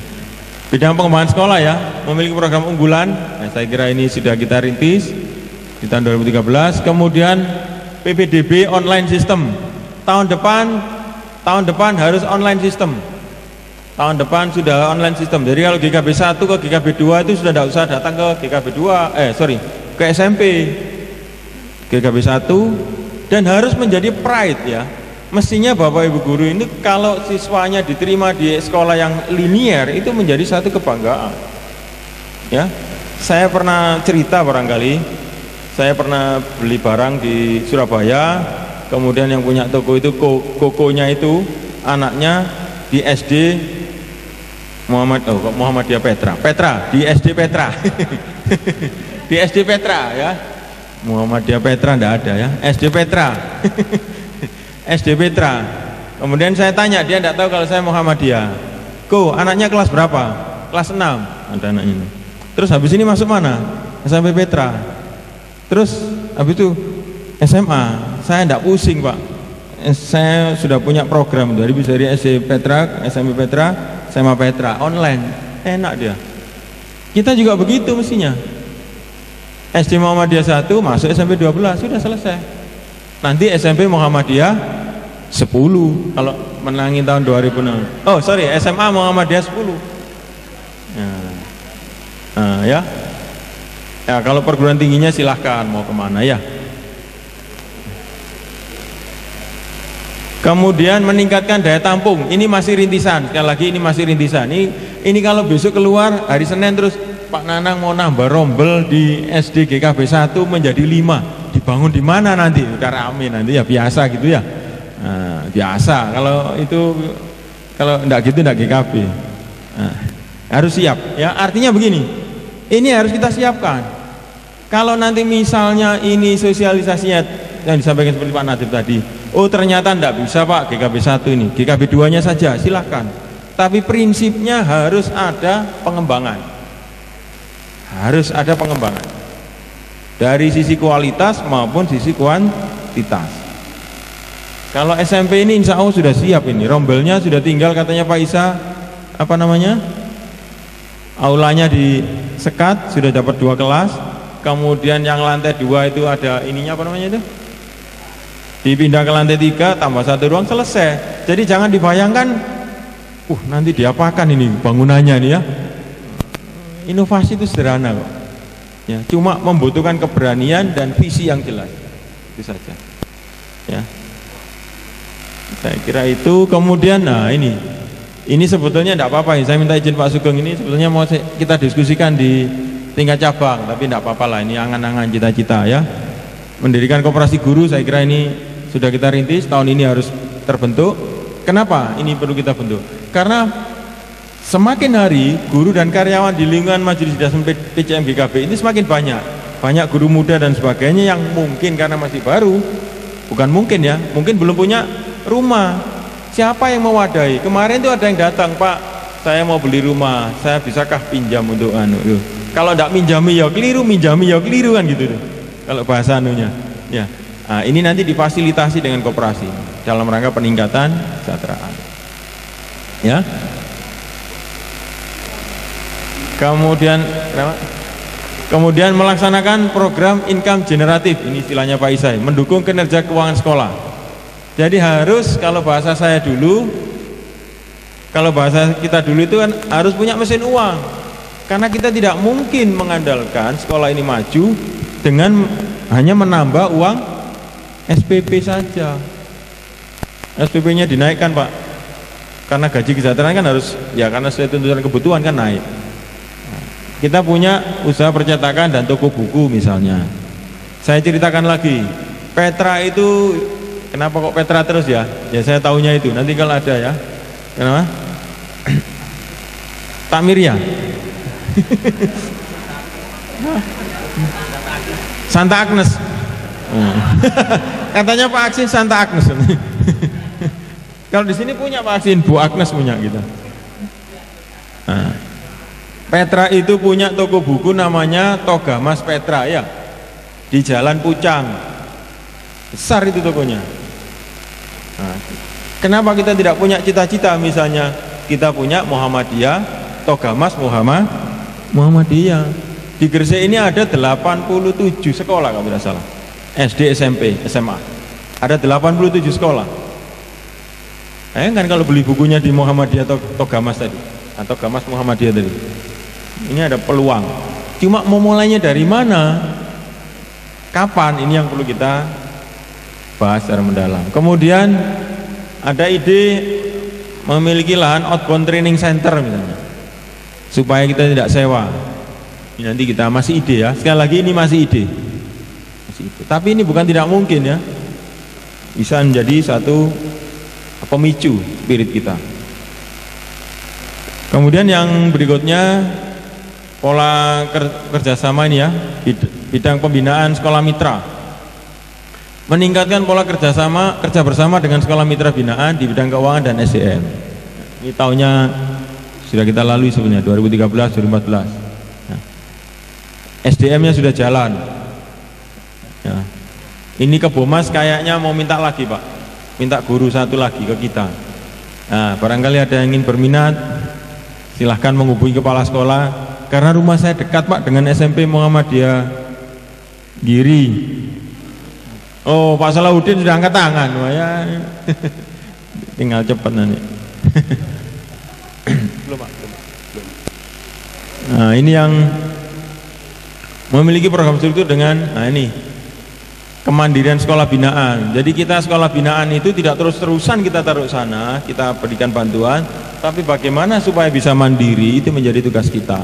Bidang pengembangan sekolah ya, memiliki program unggulan. Nah, saya kira ini sudah kita rintis di tahun 2013. Kemudian PPDB online system. Tahun depan harus online system. Tahun depan sudah online system. Jadi kalau GKB 1 ke GKB 2 itu sudah tidak usah datang ke GKB 2 ke SMP. GKB 1 dan harus menjadi pride ya. Mestinya Bapak Ibu guru ini kalau siswanya diterima di sekolah yang linier itu menjadi satu kebanggaan. Ya. Saya pernah cerita barangkali, saya pernah beli barang di Surabaya, kemudian yang punya toko itu kokonya itu anaknya di SD Muhammadiyah Petra di SD Petra. Di SD Petra ya. Muhammadiyah Petra enggak ada ya. SD Petra. SD Petra. Kemudian saya tanya, dia enggak tahu kalau saya Muhammadiyah. Anaknya kelas berapa? Kelas 6 ada anaknya. Terus habis ini masuk mana? SMP Petra. Terus habis itu SMA. Saya enggak pusing Pak. Saya sudah punya program dari SD Petra, SMP Petra, SMA Petra online. Enak dia. Kita juga begitu mestinya. SD Muhammadiyah 1 masuk SMP 12 sudah selesai. Nanti SMP Muhammadiyah 10 kalau menangi tahun 2006. SMA Muhammadiyah 10. Ya. Ya kalau perguruan tingginya silahkan mau kemana ya. Kemudian meningkatkan daya tampung, ini masih rintisan, sekali lagi ini masih rintisan. Ini kalau besok keluar hari Senin terus Pak Nanang mau nambah rombel di SD GKB 1 menjadi 5, dibangun di mana nanti? Udah rame nanti ya, biasa gitu ya. Nah, biasa kalau itu, kalau enggak gitu enggak GKB. Nah, harus siap ya, artinya begini, ini harus kita siapkan. Kalau nanti misalnya ini sosialisasinya yang disampaikan seperti Pak Nadib tadi, oh ternyata enggak bisa Pak GKB 1 ini, GKB 2 nya saja, silahkan. Tapi prinsipnya harus ada pengembangan, harus ada pengembangan dari sisi kualitas maupun sisi kuantitas. Kalau SMP ini insya Allah sudah siap, ini rombelnya sudah tinggal katanya Pak Isa, apa namanya, aulanya disekat, sudah dapat 2 kelas. Kemudian yang lantai 2 itu ada ininya, apa namanya itu, dipindah ke lantai 3 tambah 1 ruang, selesai. Jadi jangan dibayangkan nanti diapakan ini bangunannya nih ya. Inovasi itu sederhana kok ya, cuma membutuhkan keberanian dan visi yang jelas, itu saja ya. Saya kira itu. Kemudian nah ini sebetulnya tidak apa-apa ya, saya minta izin Pak Sugeng, ini sebetulnya mau kita diskusikan di tingkat cabang, tapi tidak apa-apa lah, ini angan-angan cita-cita ya. Mendirikan koperasi guru, saya kira ini sudah kita rintis, tahun ini harus terbentuk. Kenapa ini perlu kita bentuk? Karena semakin hari guru dan karyawan di lingkungan Majelis Dasar PCM GKB ini semakin banyak guru muda dan sebagainya yang mungkin karena masih baru, bukan mungkin ya, mungkin belum punya rumah. Siapa yang mewadahi? Kemarin itu ada yang datang, Pak, saya mau beli rumah, saya bisakah pinjam untuk kalau tidak minjami ya keliru, minjami ya keliru kan gitu tuh, kalau bahasa anunya ya. Nah, ini nanti difasilitasi dengan koperasi dalam rangka peningkatan kesejahteraan ya. Kemudian melaksanakan program income generatif, ini istilahnya Pak Isai, mendukung kinerja keuangan sekolah. Jadi harus, kalau bahasa saya dulu, kalau bahasa kita dulu itu kan harus punya mesin uang, karena kita tidak mungkin mengandalkan sekolah ini maju dengan hanya menambah uang SPP saja. SPP-nya dinaikkan Pak, karena gaji kesejahteraan kan harus ya, karena sesuai tuntutan kebutuhan kan naik. Kita punya usaha percetakan dan toko buku misalnya. Saya ceritakan lagi, Petra itu kenapa kok Petra terus ya? Ya saya tahunya itu, nanti kalau ada ya. Kenapa? Takmiria. Santa Agnes. Katanya Pak Aksin Santa Agnes. Kalau di sini punya Pak Aksin, Bu Agnes punya gitu. Nah, Petra itu punya toko buku namanya Toga Mas Petra ya, di Jalan Pucang. Besar itu tokonya. Nah, kenapa kita tidak punya cita-cita, misalnya kita punya Muhammadiyah, Toga Mas Muhammadiyah. Di Gresik ini ada 87 sekolah kalau tidak salah, SD, SMP, SMA, ada 87 sekolah. Kan kalau beli bukunya di Muhammadiyah atau Togamas tadi, atau Togamas Muhammadiyah tadi, ini ada peluang. Cuma mau mulainya dari mana, kapan, ini yang perlu kita bahas secara mendalam. Kemudian ada ide memiliki lahan outbound training center misalnya, supaya kita tidak sewa. Ini nanti kita, masih ide ya, sekali lagi ini masih ide. Tapi ini bukan tidak mungkin ya, bisa menjadi satu pemicu spirit kita. Kemudian yang berikutnya, pola kerjasama ini ya, bidang pembinaan sekolah mitra, meningkatkan pola kerja bersama dengan sekolah mitra binaan di bidang keuangan dan SDM. Ini tahunnya sudah kita lalui sebenarnya, 2013-2014. SDM-nya sudah jalan ya. Ini ke Bomas kayaknya mau minta lagi Pak, minta guru 1 lagi ke kita. Nah, barangkali ada yang ingin berminat, silahkan menghubungi kepala sekolah, karena rumah saya dekat Pak dengan SMP Muhammadiyah Giri. Oh, Pak Salahuddin sudah angkat tangan, wah ya. Tinggal cepat nanti. Belum Pak, belum. Nah, ini yang memiliki program struktur dengan, nah ini kemandirian sekolah binaan. Jadi kita sekolah binaan itu tidak terus-terusan kita taruh sana, kita berikan bantuan, tapi bagaimana supaya bisa mandiri itu menjadi tugas kita.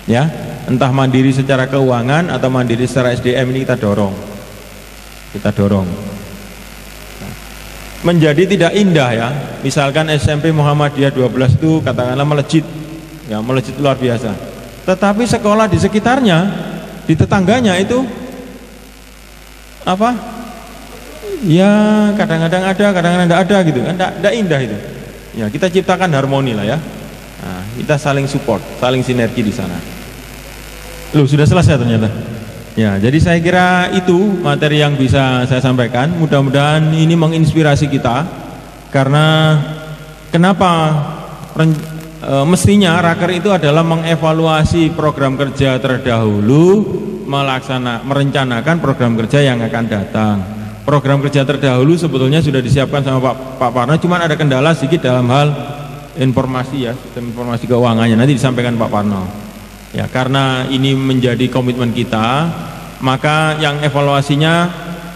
Ya, entah mandiri secara keuangan atau mandiri secara SDM ini kita dorong. Kita dorong. Menjadi tidak indah ya. Misalkan SMP Muhammadiyah 12 itu katakanlah melejit. Ya, melejit luar biasa. Tetapi sekolah di sekitarnya, di tetangganya itu apa? Ya kadang-kadang ada, kadang-kadang tidak ada gitu kan, tidak indah itu. Ya kita ciptakan harmoni lah ya. Nah, kita saling support, saling sinergi di sana. Loh sudah selesai ternyata. Ya jadi saya kira itu materi yang bisa saya sampaikan. Mudah-mudahan ini menginspirasi kita. Karena kenapa mestinya Raker itu adalah mengevaluasi program kerja terdahulu, merencanakan program kerja yang akan datang. Program kerja terdahulu sebetulnya sudah disiapkan sama Pak Parno, cuman ada kendala sedikit dalam hal informasi ya, sistem informasi keuangannya nanti disampaikan Pak Parno. Ya, karena ini menjadi komitmen kita, maka yang evaluasinya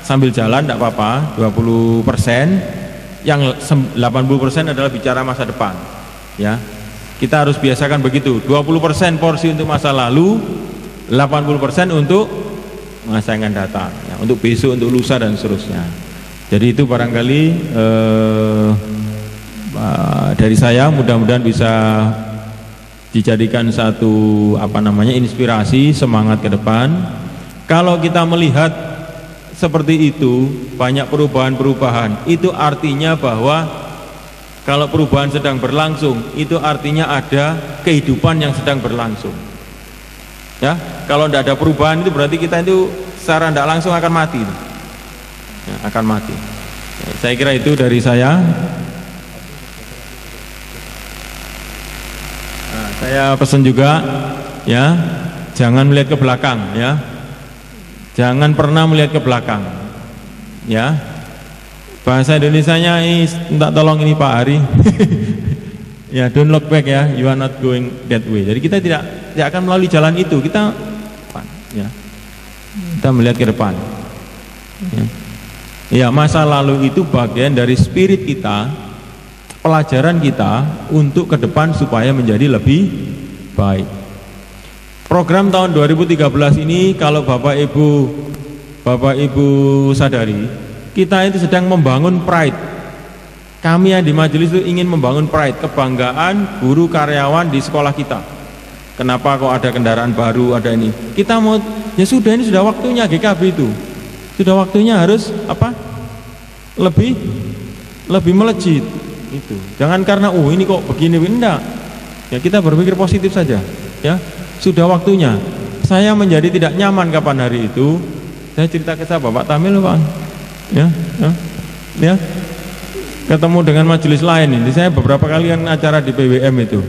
sambil jalan tidak apa-apa, 20%, yang 80% adalah bicara masa depan. Ya, kita harus biasakan begitu, 20% porsi untuk masa lalu, 80% untuk masa yang akan datang ya, untuk besok, untuk lusa dan seterusnya. Jadi itu barangkali dari saya, mudah-mudahan bisa dijadikan satu inspirasi, semangat ke depan. Kalau kita melihat seperti itu, banyak perubahan-perubahan, itu artinya bahwa kalau perubahan sedang berlangsung, itu artinya ada kehidupan yang sedang berlangsung. Ya, kalau tidak ada perubahan itu berarti kita itu secara tidak langsung akan mati. Ya, akan mati. Ya, saya kira itu dari saya. Nah, saya pesan juga, ya, jangan melihat ke belakang, ya, jangan pernah melihat ke belakang, ya. Bahasa Indonesianya ini, minta tolong ini Pak Hari. Ya, don't look back ya, you are not going that way. Jadi kita tidak akan melalui jalan itu, kita melihat ke depan. Ya, masa lalu itu bagian dari spirit kita, pelajaran kita untuk ke depan supaya menjadi lebih baik. Program tahun 2013 ini kalau Bapak Ibu sadari, kita itu sedang membangun pride. Kami yang di majelis itu ingin membangun pride, kebanggaan guru karyawan di sekolah kita. Kenapa kok ada kendaraan baru, ada ini? Kita mau, ya sudah, ini sudah waktunya GKB itu. Sudah waktunya harus lebih melejit itu. Jangan karena ini kok begini, enggak. Ya kita berpikir positif saja. Ya, sudah waktunya. Saya menjadi tidak nyaman kapan hari itu. Saya cerita ke Bapak Tamil, Pak. Ya. Ketemu dengan majelis lain ini, saya beberapa kali kan acara di PWM itu,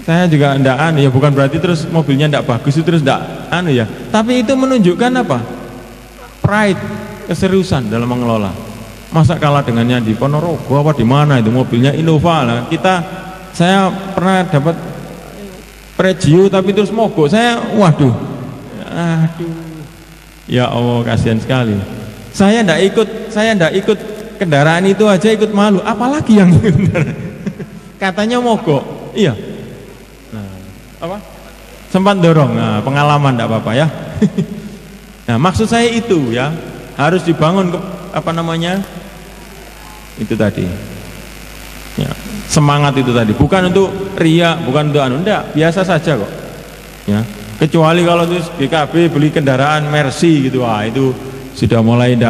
saya juga enggak ya bukan berarti terus mobilnya enggak bagus itu terus enggak ya, tapi itu menunjukkan apa? Pride, keseriusan dalam mengelola. Masa kalah dengannya di Ponorogo apa di mana itu mobilnya Innova lah. Saya pernah dapat Pregio tapi terus mogok, saya waduh, ya Allah kasihan sekali. Saya enggak ikut kendaraan itu aja ikut malu, apalagi yang katanya mogok. Iya. Nah, sempat dorong. Nah, pengalaman enggak apa-apa ya. Nah, maksud saya itu ya, harus dibangun itu tadi. Ya, semangat itu tadi, bukan untuk ria, bukan untuk enggak, biasa saja kok. Ya, kecuali kalau terus GKB beli kendaraan Mercy gitu, itu sudah mulai itu.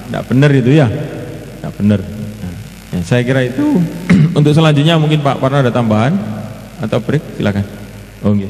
Enggak benar itu ya, enggak benar. Ya, saya kira itu. Untuk selanjutnya mungkin Pak Parno ada tambahan atau break, silakan. Oh, okay.